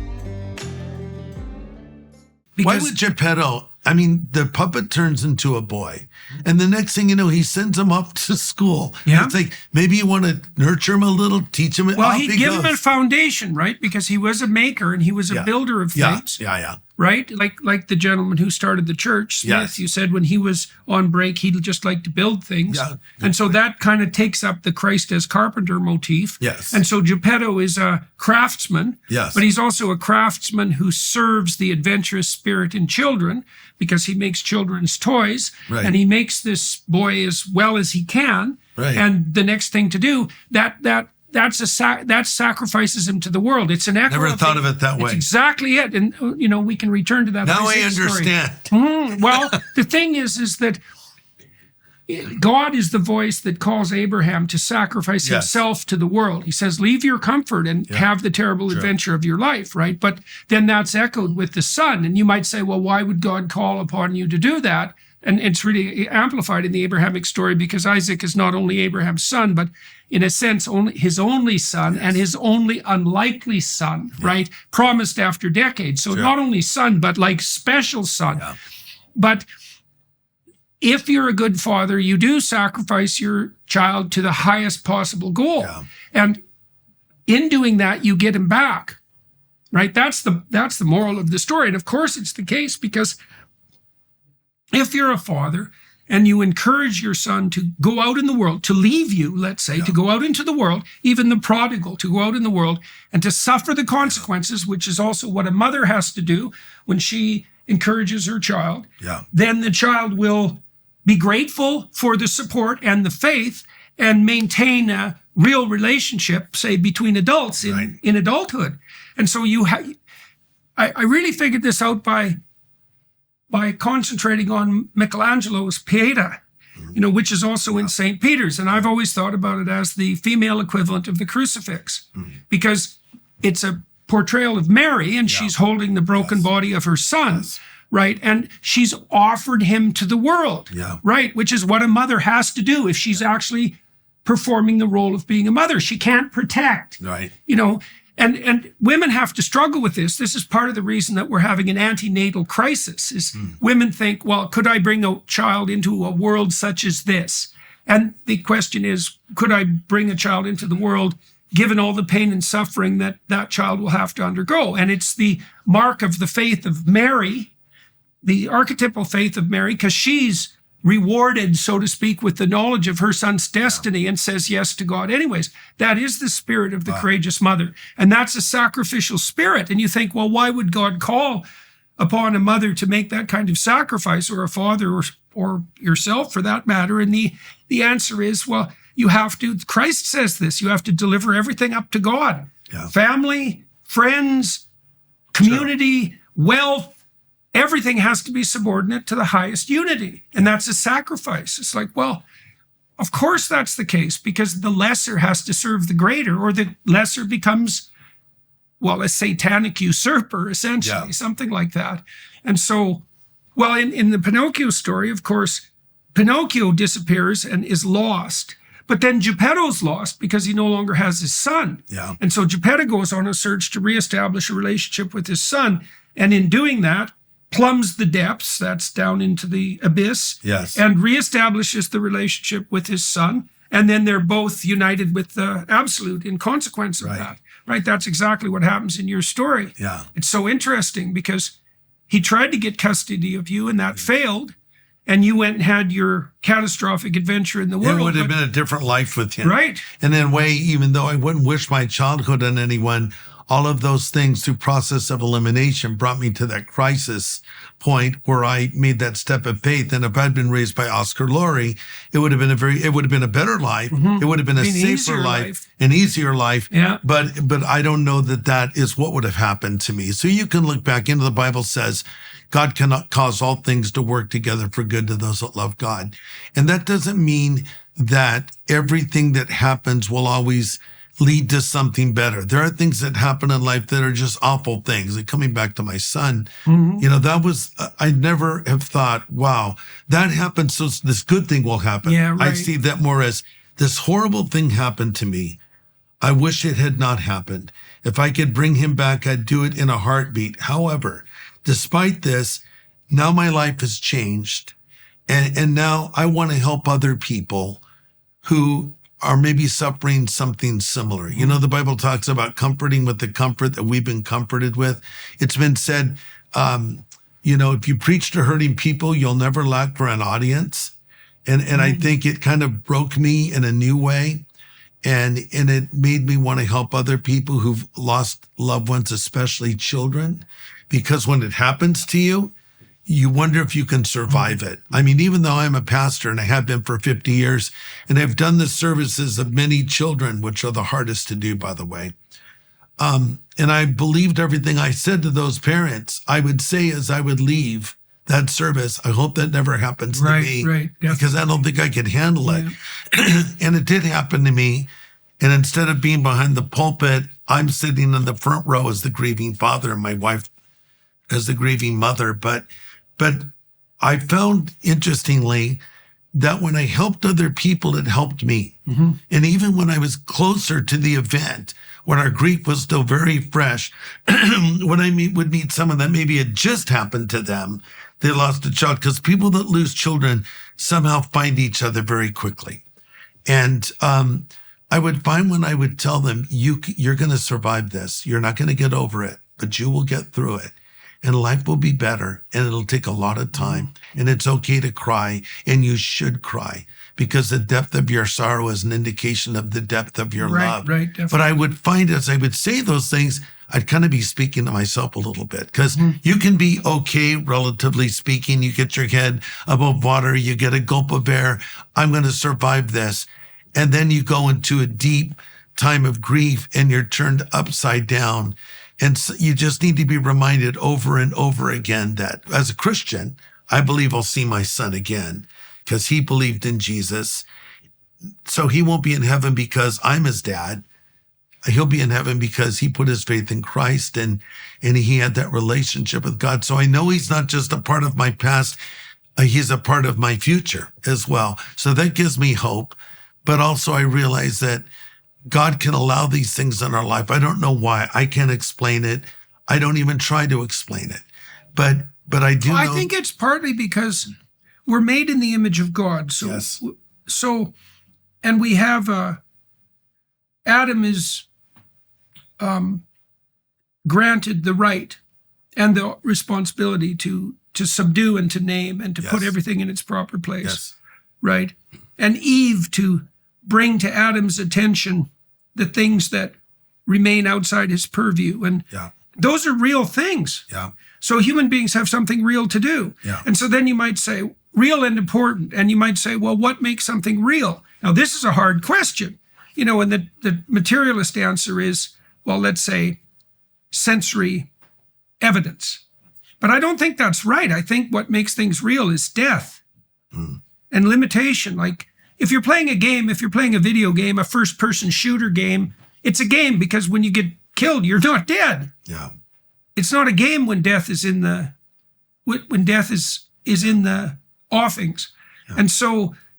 Why would Geppetto, the puppet turns into a boy. And the next thing you know, he sends him off to school. Yeah. It's like, maybe you want to nurture him a little, teach him. Well, he'd give him a foundation, right? Because he was a maker and he was a builder of things. Yeah. right? Like the gentleman who started the church, Smith, Yes. you said when he was on break, he'd just like to build things. Yeah. And so that kind of takes up the Christ as carpenter motif. Yes. And so Geppetto is a craftsman, Yes. but he's also a craftsman who serves the adventurous spirit in children because he makes children's toys. Right. And he makes this boy as well as he can. Right. And the next thing to do, that sacrifices him to the world. It's an echo. Never thought of it that way. It's exactly it. And, we can return to that. Now I Isaac story. understand. Well, the thing is that God is the voice that calls Abraham to sacrifice Yes. himself to the world. He says, leave your comfort and have the terrible adventure of your life, right? But then that's echoed with the son. And you might say, well, why would God call upon you to do that? And it's really amplified in the Abrahamic story because Isaac is not only Abraham's son, but in a sense, only his only son and his only unlikely son, right? Promised after decades. So not only son, but like special son. Yeah. But if you're a good father, you do sacrifice your child to the highest possible goal. Yeah. And in doing that, you get him back, right? That's the moral of the story. And of course, it's the case because if you're a father and you encourage your son to go out in the world, to leave you, let's say, to go out into the world, even the prodigal, to go out in the world and to suffer the consequences, which is also what a mother has to do when she encourages her child, then the child will be grateful for the support and the faith and maintain a real relationship, say, between adults in adulthood. And so I really figured this out by concentrating on Michelangelo's Pieta, which is also in St. Peter's. And I've always thought about it as the female equivalent of the crucifix because it's a portrayal of Mary and she's holding the broken body of her son, right? And she's offered him to the world, right? Which is what a mother has to do if she's actually performing the role of being a mother. She can't protect, right? And women have to struggle with this. This is part of the reason that we're having an antenatal crisis is women think, well, could I bring a child into a world such as this? And the question is, could I bring a child into the world given all the pain and suffering that that child will have to undergo? And it's the mark of the faith of Mary, the archetypal faith of Mary, because she's rewarded, so to speak, with the knowledge of her son's destiny and says yes to God anyways. That is the spirit of the courageous mother. And that's a sacrificial spirit. And you think, well, why would God call upon a mother to make that kind of sacrifice, or a father, or yourself for that matter? And the answer is, well, you have to, Christ says this, you have to deliver everything up to God. Family, friends, community, wealth, everything has to be subordinate to the highest unity. And that's a sacrifice. It's like, well, of course that's the case because the lesser has to serve the greater, or the lesser becomes, well, a satanic usurper, essentially, something like that. And so, well, in the Pinocchio story, of course, Pinocchio disappears and is lost. But then Geppetto's lost because he no longer has his son. And so Geppetto goes on a search to reestablish a relationship with his son. And in doing that, plumbs the depths, that's down into the abyss, and reestablishes the relationship with his son. And then they're both united with the absolute in consequence of that, right? That's exactly what happens in your story. It's so interesting because he tried to get custody of you and that failed. And you went and had your catastrophic adventure in the world. It would have been a different life with him. Right. And in a way, even though I wouldn't wish my childhood on anyone, all of those things through process of elimination brought me to that crisis point where I made that step of faith. And if I'd been raised by Oscar Laurie, it would have been a better life. It would have been a safer life, an easier life. But I don't know that is what would have happened to me. So you can look back into the Bible says, God cannot cause all things to work together for good to those that love God. And that doesn't mean that everything that happens will always lead to something better. There are things that happen in life that are just awful things. Like coming back to my son, that was, I never have thought, wow, that happened, so this good thing will happen. I see that more as this horrible thing happened to me. I wish it had not happened. If I could bring him back, I'd do it in a heartbeat. However, despite this, now my life has changed. And now I want to help other people who are maybe suffering something similar. The Bible talks about comforting with the comfort that we've been comforted with. It's been said, if you preach to hurting people, you'll never lack for an audience. And I think it kind of broke me in a new way. And it made me want to help other people who've lost loved ones, especially children, because when it happens to you, you wonder if you can survive it. I mean, even though I'm a pastor and I have been for 50 years, and I've done the services of many children, which are the hardest to do, by the way. And I believed everything I said to those parents. I would say as I would leave that service, I hope that never happens to me, Right, because I don't think I could handle it. And it did happen to me. And instead of being behind the pulpit, I'm sitting in the front row as the grieving father and my wife as the grieving mother. But I found, interestingly, that when I helped other people, it helped me. And even when I was closer to the event, when our grief was still very fresh, when I would meet someone that maybe had just happened to them, they lost a child, because people that lose children somehow find each other very quickly. And I would find when I would tell them, you're going to survive this. You're not going to get over it, but you will get through it. And life will be better, and it'll take a lot of time. And it's okay to cry, and you should cry, because the depth of your sorrow is an indication of the depth of your love. Right, definitely. But I would find, as I would say those things, I'd kind of be speaking to myself a little bit, because you can be okay, relatively speaking. You get your head above water, you get a gulp of air. I'm going to survive this. And then you go into a deep time of grief, and you're turned upside down. And so you just need to be reminded over and over again that as a Christian, I believe I'll see my son again, because he believed in Jesus. So he won't be in heaven because I'm his dad. He'll be in heaven because he put his faith in Christ and he had that relationship with God. So I know he's not just a part of my past, he's a part of my future as well. So that gives me hope. But also I realize that God can allow these things in our life. I don't know why. I can't explain it. I don't even try to explain it. But I do know. I think it's partly because we're made in the image of God. So, Yes. And we have Adam is granted the right and the responsibility to subdue and to name and to put everything in its proper place. Yes. Right? And Eve to bring to Adam's attention the things that remain outside his purview. And those are real things. Yeah. So human beings have something real to do. Yeah. And so then you might say, real and important. And you might say, well, what makes something real? Now, this is a hard question. And the materialist answer is, well, let's say sensory evidence. But I don't think that's right. I think what makes things real is death and limitation. Like, if you're playing a game, if you're playing a video game, a first-person shooter game, it's a game because when you get killed, you're not dead. Yeah. It's not a game when death is in the in the offings. Yeah.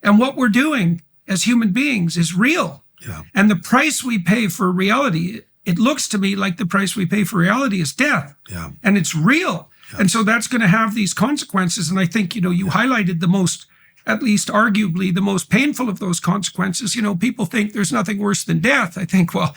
And what we're doing as human beings is real. Yeah. And the price we pay for reality, it looks to me like the price we pay for reality is death. Yeah. And it's real. Yeah. And so that's going to have these consequences. And I think, you highlighted the most, at least arguably the most painful of those consequences. People think there's nothing worse than death. I think, well,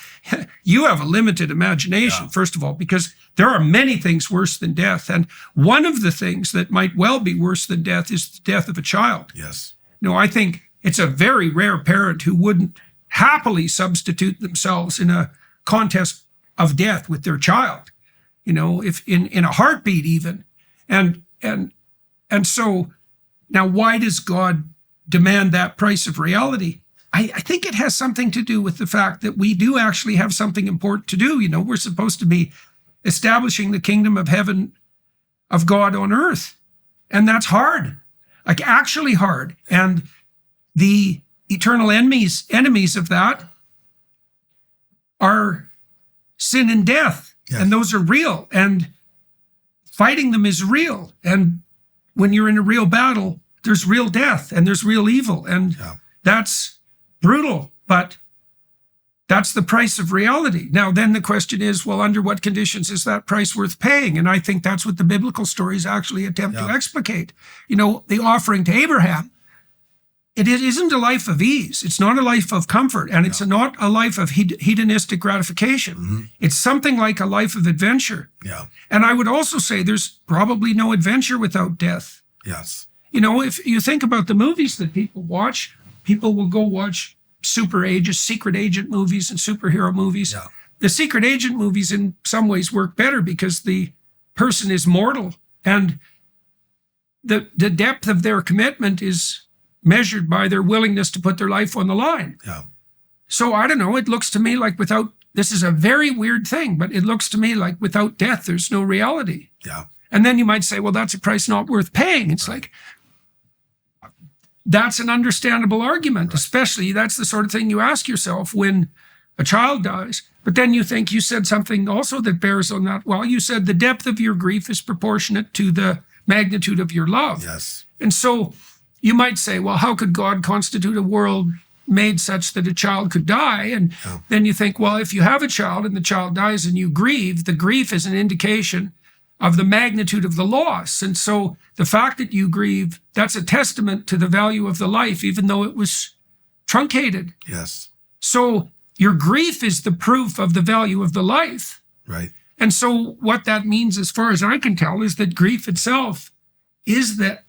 you have a limited imagination, first of all, because there are many things worse than death. And one of the things that might well be worse than death is the death of a child. Yes. I think it's a very rare parent who wouldn't happily substitute themselves in a contest of death with their child, if in a heartbeat even. And so now, why does God demand that price of reality? I think it has something to do with the fact that we do actually have something important to do. We're supposed to be establishing the kingdom of heaven of God on earth. And that's hard, like actually hard. And the eternal enemies of that are sin and death. Yes. And those are real. And fighting them is real. And when you're in a real battle, there's real death and there's real evil. And that's brutal, but that's the price of reality. Now, then the question is, well, under what conditions is that price worth paying? And I think that's what the biblical stories actually attempt to explicate. The offering to Abraham, it isn't a life of ease. It's not a life of comfort, and it's not a life of hedonistic gratification. It's something like a life of adventure. Yeah. And I would also say there's probably no adventure without death. Yes. You know, if you think about the movies that people watch, people will go watch secret agent movies and superhero movies. Yeah. The secret agent movies in some ways work better because the person is mortal, and the depth of their commitment is measured by their willingness to put their life on the line. Yeah. So I don't know, it looks to me like this is a very weird thing, but it looks to me like without death, there's no reality. Yeah. And then you might say, well, that's a price not worth paying. It's like, that's an understandable argument, especially that's the sort of thing you ask yourself when a child dies. But then you think you said something also that bears on that. Well, you said the depth of your grief is proportionate to the magnitude of your love. Yes. And so you might say, well, how could God constitute a world made such that a child could die? And then you think, well, if you have a child and the child dies and you grieve, the grief is an indication of the magnitude of the loss. And so the fact that you grieve, that's a testament to the value of the life, even though it was truncated. Yes. So your grief is the proof of the value of the life. Right. And so what that means, as far as I can tell, is that grief itself is the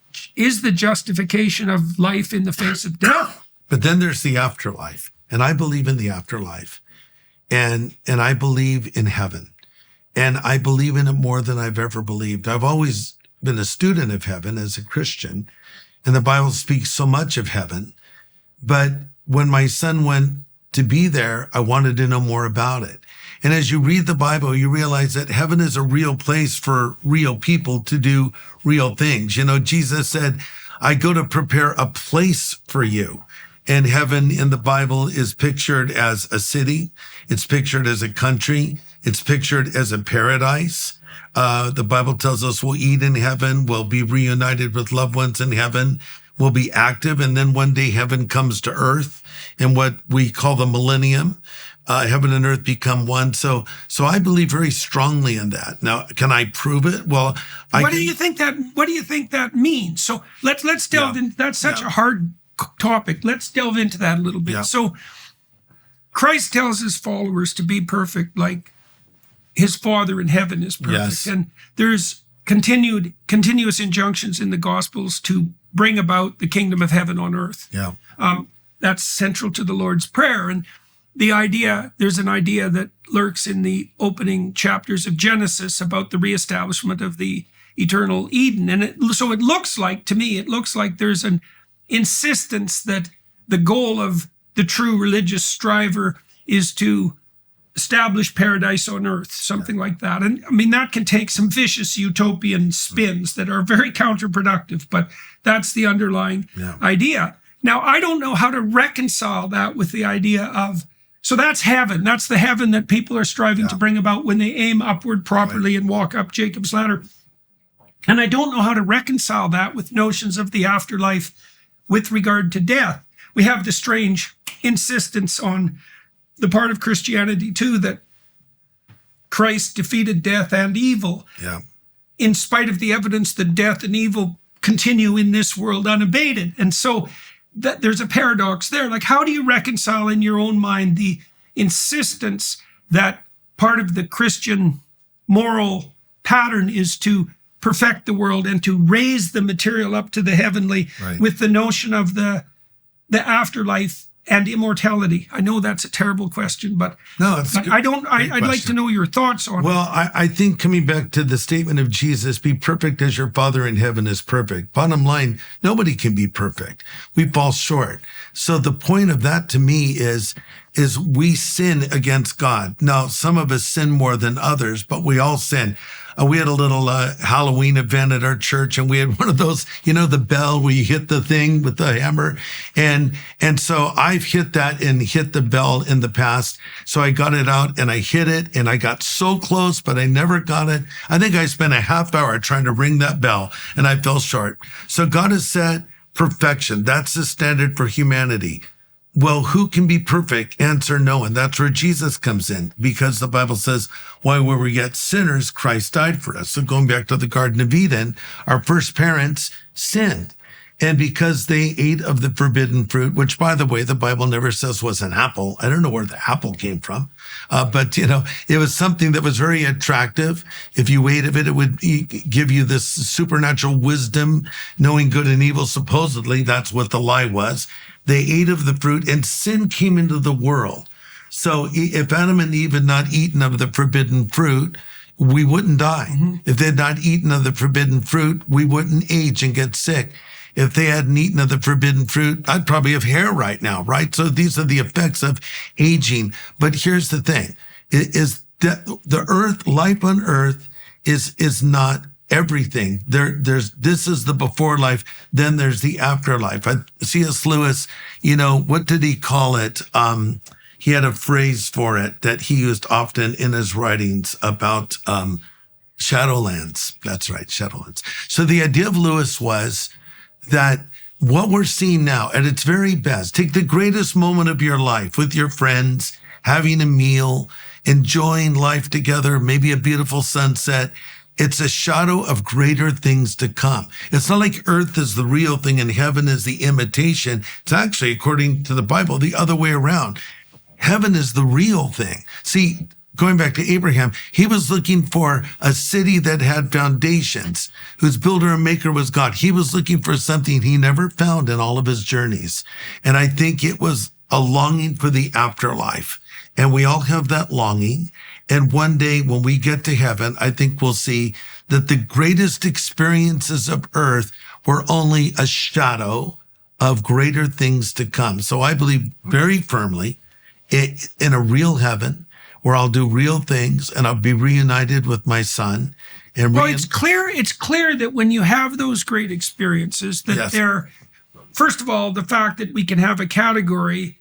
justification of life in the face of death. But then there's the afterlife. And I believe in the afterlife. And I believe in heaven. And I believe in it more than I've ever believed. I've always been a student of heaven as a Christian, and the Bible speaks so much of heaven. But when my son went to be there, I wanted to know more about it. And as you read the Bible, you realize that heaven is a real place for real people to do real things. You know, Jesus said, I go to prepare a place for you. And heaven in the Bible is pictured as a city. It's pictured as a country. It's pictured as a paradise. The Bible tells us we'll eat in heaven. We'll be reunited with loved ones in heaven. We'll be active. And then one day heaven comes to earth in what we call the millennium. Heaven and earth become one. So I believe very strongly in that. Now, can I prove it? Well, what do you think that means? So let's delve in. That's such a hard topic. Let's delve into that a little bit. Yeah. So Christ tells his followers to be perfect like his Father in heaven is perfect. Yes. And there's continuous injunctions in the Gospels to bring about the kingdom of heaven on earth. Yeah. That's central to the Lord's Prayer. And there's an idea that lurks in the opening chapters of Genesis about the reestablishment of the eternal Eden. And so it looks like there's an insistence that the goal of the true religious striver is to establish paradise on earth, something like that. And I mean, that can take some vicious utopian spins that are very counterproductive, but that's the underlying idea. Now, I don't know how to reconcile that with the idea of, so that's heaven. That's the heaven that people are striving to bring about when they aim upward properly and walk up Jacob's ladder. And I don't know how to reconcile that with notions of the afterlife with regard to death. We have the strange insistence on the part of Christianity, too, that Christ defeated death and evil, in spite of the evidence that death and evil continue in this world unabated. And so that there's a paradox there. Like, how do you reconcile in your own mind the insistence that part of the Christian moral pattern is to perfect the world and to raise the material up to the heavenly with the notion of the afterlife and immortality? I know that's a terrible question, but I'd like to know your thoughts on it. Well, I think coming back to the statement of Jesus, be perfect as your Father in heaven is perfect. Bottom line, nobody can be perfect. We fall short. So the point of that to me is we sin against God. Now, some of us sin more than others, but we all sin. We had a little Halloween event at our church, and we had one of those, the bell where you hit the thing with the hammer. And so I've hit that and hit the bell in the past. So I got it out and I hit it and I got so close, but I never got it. I think I spent a half hour trying to ring that bell and I fell short. So God has set perfection. That's the standard for humanity. Well, who can be perfect? Answer no. And that's where Jesus comes in, because the Bible says, while we were yet sinners, Christ died for us. So going back to the Garden of Eden, our first parents sinned. And because they ate of the forbidden fruit, which, by the way, the Bible never says was an apple. I don't know where the apple came from. But, it was something that was very attractive. If you ate of it, it would give you this supernatural wisdom, knowing good and evil. Supposedly, that's what the lie was. They ate of the fruit, and sin came into the world. So if Adam and Eve had not eaten of the forbidden fruit, we wouldn't die. Mm-hmm. If they had not eaten of the forbidden fruit, we wouldn't age and get sick. If they hadn't eaten of the forbidden fruit, I'd probably have hair right now, right? So these are the effects of aging. But here's the thing, is that the earth, life on earth is not everything. This is the before life, then there's the afterlife. C.S. Lewis, what did he call it? He had a phrase for it that he used often in his writings about Shadowlands. That's right, Shadowlands. So the idea of Lewis was that what we're seeing now at its very best, take the greatest moment of your life with your friends, having a meal, enjoying life together, maybe a beautiful sunset. It's a shadow of greater things to come. It's not like earth is the real thing and heaven is the imitation. It's actually, according to the Bible, the other way around. Heaven is the real thing. See, going back to Abraham, he was looking for a city that had foundations, whose builder and maker was God. He was looking for something he never found in all of his journeys. And I think it was a longing for the afterlife. And we all have that longing. And one day when we get to heaven, I think we'll see that the greatest experiences of earth were only a shadow of greater things to come. So I believe very firmly in a real heaven, where I'll do real things and I'll be reunited with my son. And it's clear that when you have those great experiences, that yes. they're, first of all, the fact that we can have a category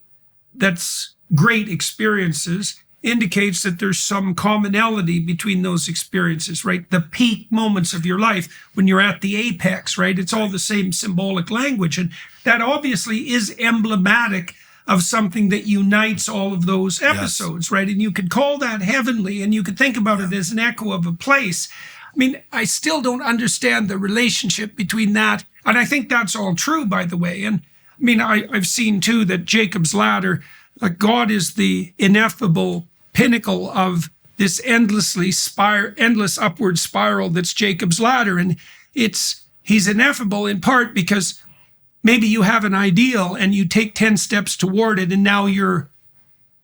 that's great experiences indicates that there's some commonality between those experiences, right? The peak moments of your life when you're at the apex, right? It's all the same symbolic language. And that obviously is emblematic of something that unites all of those episodes, yes. right? And you could call that heavenly, and you could think about it as an echo of a place. I mean, I still don't understand the relationship between that. And I think that's all true, by the way. And I mean, I've seen too that Jacob's ladder, like God is the ineffable pinnacle of this endless upward spiral that's Jacob's ladder. And he's ineffable in part because maybe you have an ideal and you take 10 steps toward it and now you're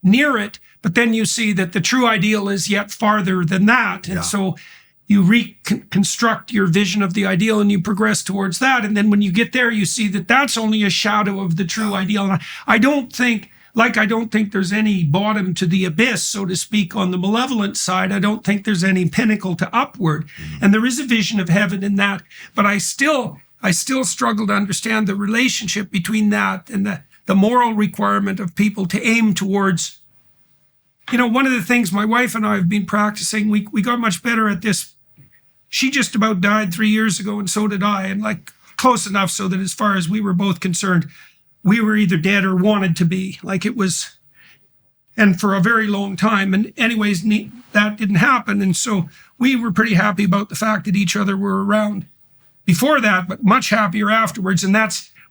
near it, but then you see that the true ideal is yet farther than that. And so you reconstruct your vision of the ideal and you progress towards that. And then when you get there, you see that that's only a shadow of the true ideal. And I don't think there's any bottom to the abyss, so to speak, on the malevolent side. I don't think there's any pinnacle to upward. And there is a vision of heaven in that, but I still struggle to understand the relationship between that and the moral requirement of people to aim towards, one of the things my wife and I have been practicing, we got much better at this. She just about died 3 years ago, and so did I, and close enough so that as far as we were both concerned, we were either dead or wanted to be. And for a very long time. And anyways, that didn't happen. And so we were pretty happy about the fact that each other were around before that, but much happier afterwards. And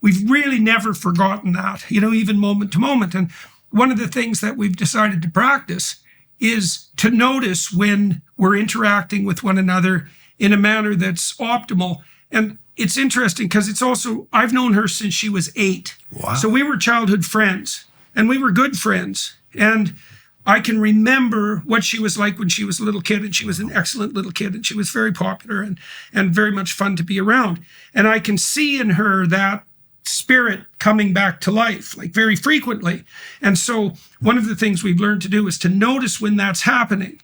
we've really never forgotten that, even moment to moment. And one of the things that we've decided to practice is to notice when we're interacting with one another in a manner that's optimal. And it's interesting because I've known her since she was 8. Wow. So we were childhood friends and we were good friends. And I can remember what she was like when she was a little kid, and she was an excellent little kid, and she was very popular and very much fun to be around. And I can see in her that spirit coming back to life, very frequently. And so one of the things we've learned to do is to notice when that's happening,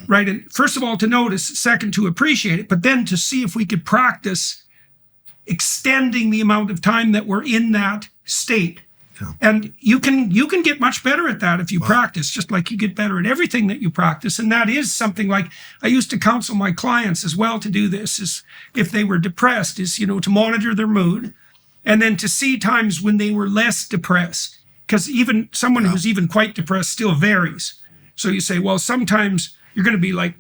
right? And first of all, to notice, second, to appreciate it, but then to see if we could practice extending the amount of time that we're in that state. Yeah. And you can get much better at that if you practice, just like you get better at everything that you practice. And that is something I used to counsel my clients as well to do this, is if they were depressed, is, to monitor their mood and then to see times when they were less depressed. Because even someone who's even quite depressed still varies. So you say, well, sometimes you're going to be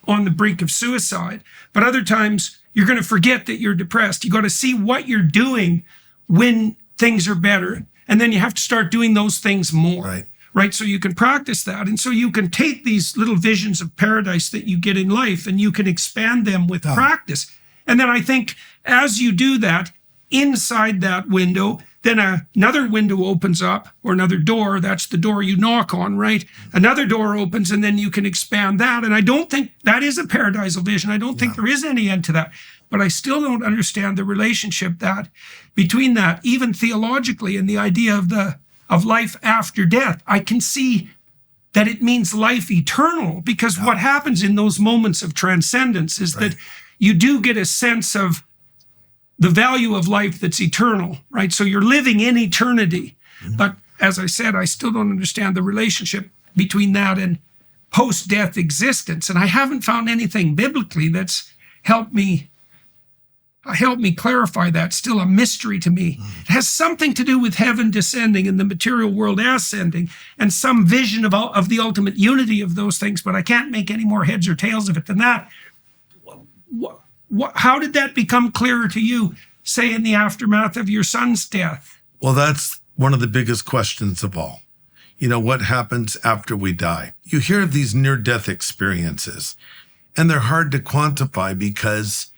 on the brink of suicide, but other times you're going to forget that you're depressed. You got to see what you're doing when things are better. And then you have to start doing those things more. Right. So you can practice that. And so you can take these little visions of paradise that you get in life and you can expand them with practice. And then I think as you do that, inside that window, then another window opens up, or another door. That's the door you knock on, right? Another door opens, and then you can expand that. And I don't think that is a paradisal vision. I don't think there is any end to that. But I still don't understand the relationship that between that, even theologically, and the idea of life after death. I can see that it means life eternal, because what happens in those moments of transcendence is that you do get a sense of the value of life that's eternal, right? So you're living in eternity. But as I said, I still don't understand the relationship between that and post-death existence. And I haven't found anything biblically that's helped me clarify that. Still a mystery to me. It has something to do with heaven descending and the material world ascending and some vision of the ultimate unity of those things, but I can't make any more heads or tails of it than that. How did that become clearer to you, say, in the aftermath of your son's death? Well, that's one of the biggest questions of all. You know, what happens after we die? You hear of these near-death experiences, and they're hard to quantify because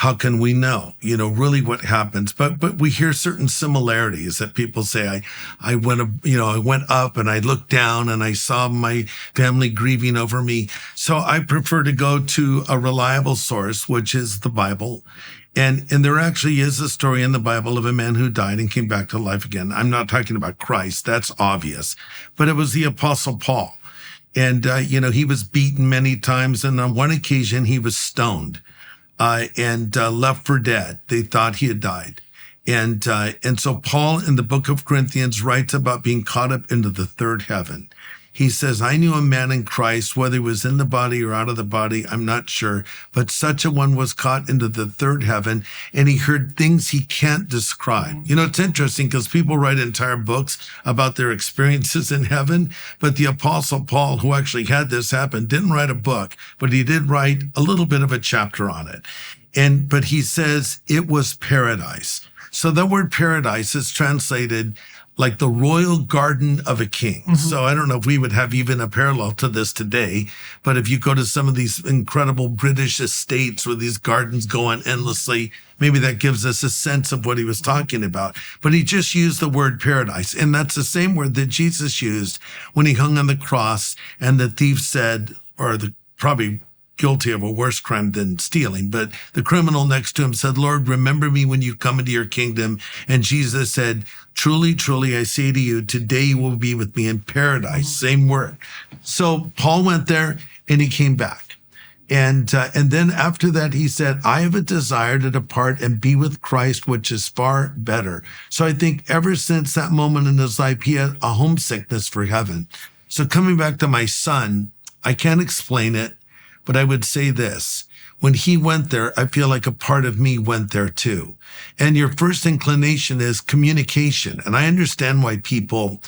how can we know, really what happens? But we hear certain similarities that people say, I went up and I looked down and I saw my family grieving over me. So I prefer to go to a reliable source, which is the Bible. And there actually is a story in the Bible of a man who died and came back to life again. I'm not talking about Christ. That's obvious. But it was the Apostle Paul. And, he was beaten many times. And on one occasion, he was stoned. And left for dead. They thought he had died. And so Paul in the book of Corinthians writes about being caught up into the third heaven. He says, I knew a man in Christ, whether he was in the body or out of the body, I'm not sure, but such a one was caught into the third heaven, and he heard things he can't describe. It's interesting because people write entire books about their experiences in heaven, but the Apostle Paul, who actually had this happen, didn't write a book, but he did write a little bit of a chapter on it. But he says it was paradise. So the word paradise is translated like the royal garden of a king. So I don't know if we would have even a parallel to this today, but if you go to some of these incredible British estates where these gardens go on endlessly, maybe that gives us a sense of what he was talking about. But he just used the word paradise. And that's the same word that Jesus used when he hung on the cross and the thief said, probably guilty of a worse crime than stealing, but the criminal next to him said, Lord, remember me when you come into your kingdom. And Jesus said, truly, truly, I say to you, today you will be with me in paradise. Same word. So Paul went there and he came back. And then after that, he said, I have a desire to depart and be with Christ, which is far better. So I think ever since that moment in his life, he had a homesickness for heaven. So coming back to my son, I can't explain it, but I would say this. When he went there, I feel like a part of me went there too. And your first inclination is communication. And I understand why people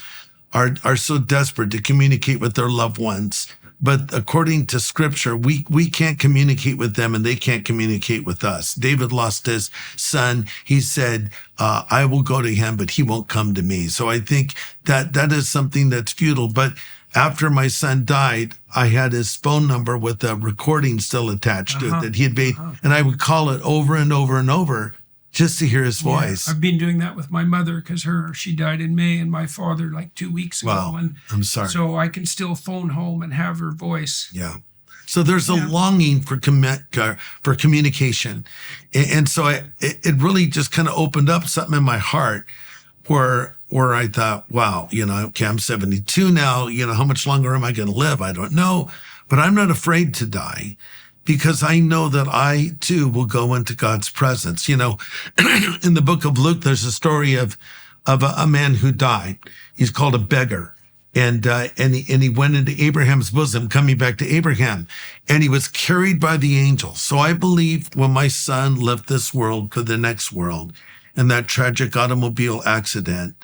are so desperate to communicate with their loved ones. But according to scripture, we can't communicate with them and they can't communicate with us. David lost his son. He said, I will go to him, but he won't come to me. So I think that is something that's futile. But after my son died, I had his phone number with a recording still attached to it that he had made. And I would call it over and over and over just to hear his voice. I've been doing that with my mother because she died in May and my father like 2 weeks ago. Wow, and I'm sorry. So I can still phone home and have her voice. Yeah. So there's a longing for communication. And so it really just kind of opened up something in my heart where I thought, wow, okay, I'm 72 now, how much longer am I going to live? I don't know, but I'm not afraid to die because I know that I too will go into God's presence. In the book of Luke, there's a story of a man who died. He's called a beggar. And he went into Abraham's bosom, coming back to Abraham, and he was carried by the angels. So I believe when my son left this world for the next world in that tragic automobile accident,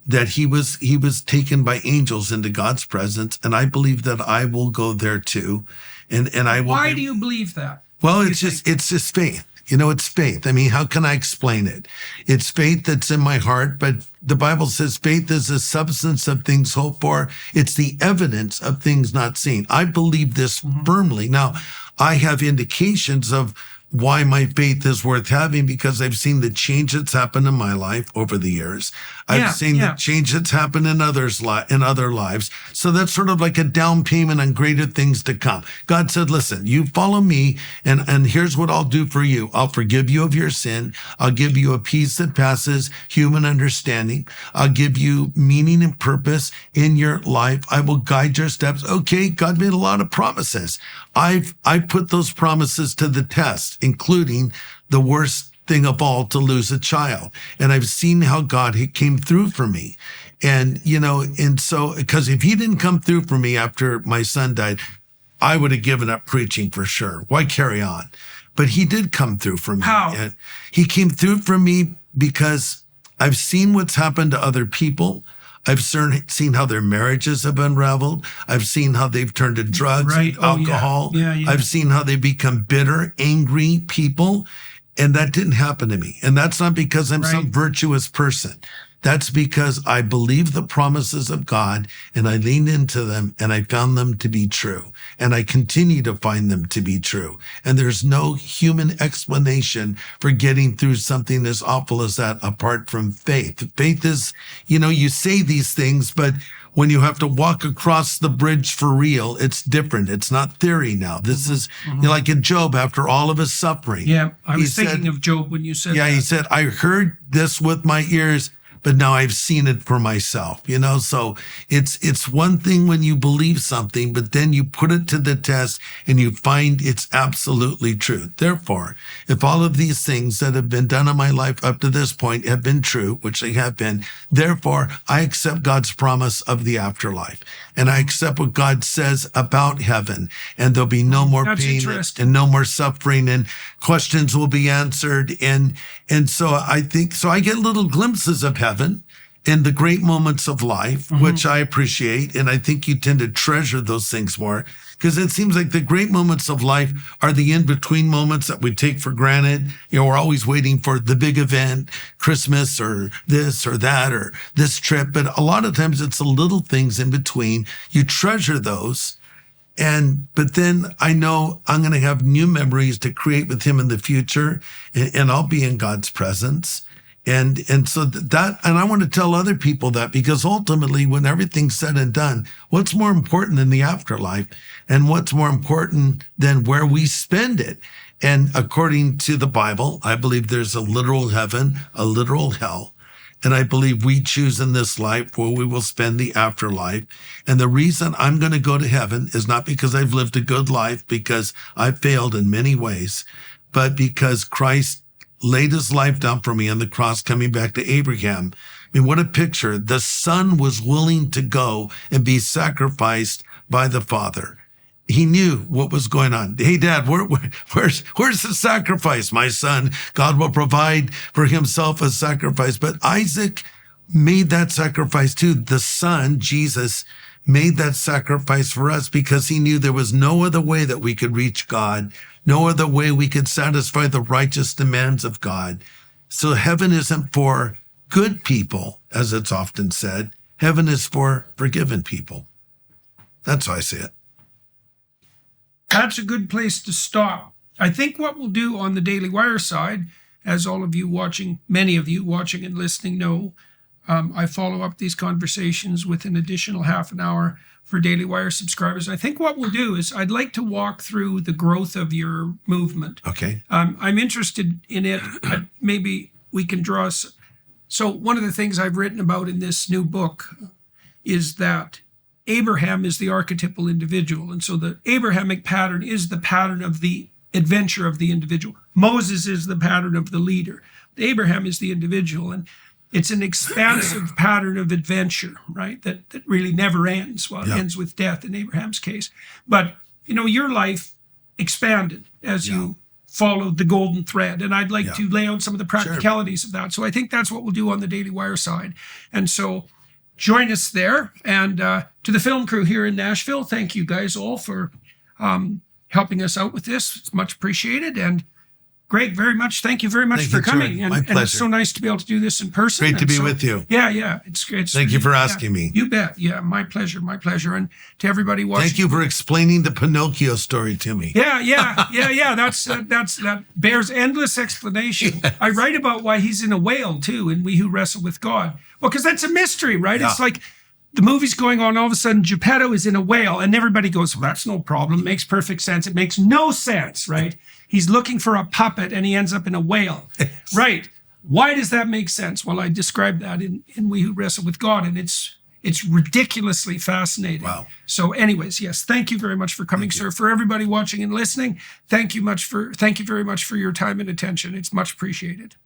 that he was taken by angels into God's presence. And I believe that I will go there too. And I will. Why do you believe that? Well, it's just faith. It's faith. I mean, how can I explain it? It's faith that's in my heart, but the Bible says faith is the substance of things hoped for. It's the evidence of things not seen. I believe this firmly. Now, I have indications of why my faith is worth having because I've seen the change that's happened in my life over the years. I've seen the change that's happened in in other lives. So that's sort of like a down payment on greater things to come. God said, listen, you follow me and here's what I'll do for you. I'll forgive you of your sin. I'll give you a peace that passes human understanding. I'll give you meaning and purpose in your life. I will guide your steps. Okay, God made a lot of promises. I put those promises to the test, including the worst thing of all, to lose a child. And I've seen how God came through for me. And, and so, because if he didn't come through for me after my son died, I would have given up preaching for sure. Why carry on? But he did come through for me. How? And he came through for me because I've seen what's happened to other people. I've seen how their marriages have unraveled. I've seen how they've turned to drugs, alcohol. Yeah. I've seen how they become bitter, angry people. And that didn't happen to me. And that's not because I'm some virtuous person. That's because I believe the promises of God and I leaned into them and I found them to be true. And I continue to find them to be true. And there's no human explanation for getting through something as awful as that apart from faith. Faith is, you say these things, but when you have to walk across the bridge for real, it's different. It's not theory now. This is like in Job, after all of his suffering. Yeah, I was thinking of Job when you said that. Yeah, he said, I heard this with my ears, but now I've seen it for myself, so it's one thing when you believe something, but then you put it to the test and you find it's absolutely true. Therefore, if all of these things that have been done in my life up to this point have been true, which they have been, therefore I accept God's promise of the afterlife and I accept what God says about heaven, and there'll be no more pain and no more suffering, and questions will be answered. And so I get little glimpses of heaven in the great moments of life, which I appreciate. And I think you tend to treasure those things more because it seems like the great moments of life are the in-between moments that we take for granted. We're always waiting for the big event, Christmas or this or that or this trip. But a lot of times it's the little things in between. You treasure those. But then I know I'm going to have new memories to create with him in the future, and I'll be in God's presence. And so and I want to tell other people that, because ultimately when everything's said and done, what's more important than the afterlife, and what's more important than where we spend it? And according to the Bible, I believe there's a literal heaven, a literal hell. And I believe we choose in this life where we will spend the afterlife. And the reason I'm going to go to heaven is not because I've lived a good life, because I've failed in many ways, but because Christ laid his life down for me on the cross, coming back to Abraham. I mean, what a picture. The son was willing to go and be sacrificed by the father. He knew what was going on. Hey, Dad, where's the sacrifice? My son, God will provide for himself a sacrifice. But Isaac made that sacrifice too. The son, Jesus, made that sacrifice for us because he knew there was no other way that we could reach God, no other way we could satisfy the righteous demands of God. So heaven isn't for good people, as it's often said. Heaven is for forgiven people. That's how I see it. That's a good place to stop. I think what we'll do on the Daily Wire side, as all of you watching, many of you watching and listening know, I follow up these conversations with an additional half an hour for Daily Wire subscribers. I think what we'll do is I'd like to walk through the growth of your movement. Okay. I'm interested in it. Maybe we can draw. So one of the things I've written about in this new book is that Abraham is the archetypal individual. And so the Abrahamic pattern is the pattern of the adventure of the individual. Moses is the pattern of the leader. Abraham is the individual. And it's an expansive pattern of adventure, right? That really never ends. Well, it ends with death in Abraham's case. But, your life expanded as you followed the golden thread. And I'd like to lay out some of the practicalities of that. So I think that's what we'll do on the Daily Wire side. And so join us there. And to the film crew here in Nashville, thank you guys all for helping us out with this. It's much appreciated. And Greg, very much. Thank you very much Thank for you, coming. George. And, My and it's pleasure. so nice to be able to do this in person. Great to And be so- with you. Yeah. It's great. Thank you for asking me. You bet. Yeah, my pleasure. My pleasure. And to everybody watching. Thank you for explaining the Pinocchio story to me. Yeah. That bears endless explanation. Yes. I write about why he's in a whale too, in We Who Wrestle with God. Well, because that's a mystery, right? Yeah. It's like the movie's going on, all of a sudden Geppetto is in a whale, and everybody goes, well, that's no problem. Makes perfect sense. It makes no sense, right? He's looking for a puppet and he ends up in a whale. Right. Why does that make sense? Well, I described that in We Who Wrestle with God, and it's ridiculously fascinating. Wow. So anyways, yes, thank you very much for coming, sir. For everybody watching and listening, thank you very much for your time and attention. It's much appreciated.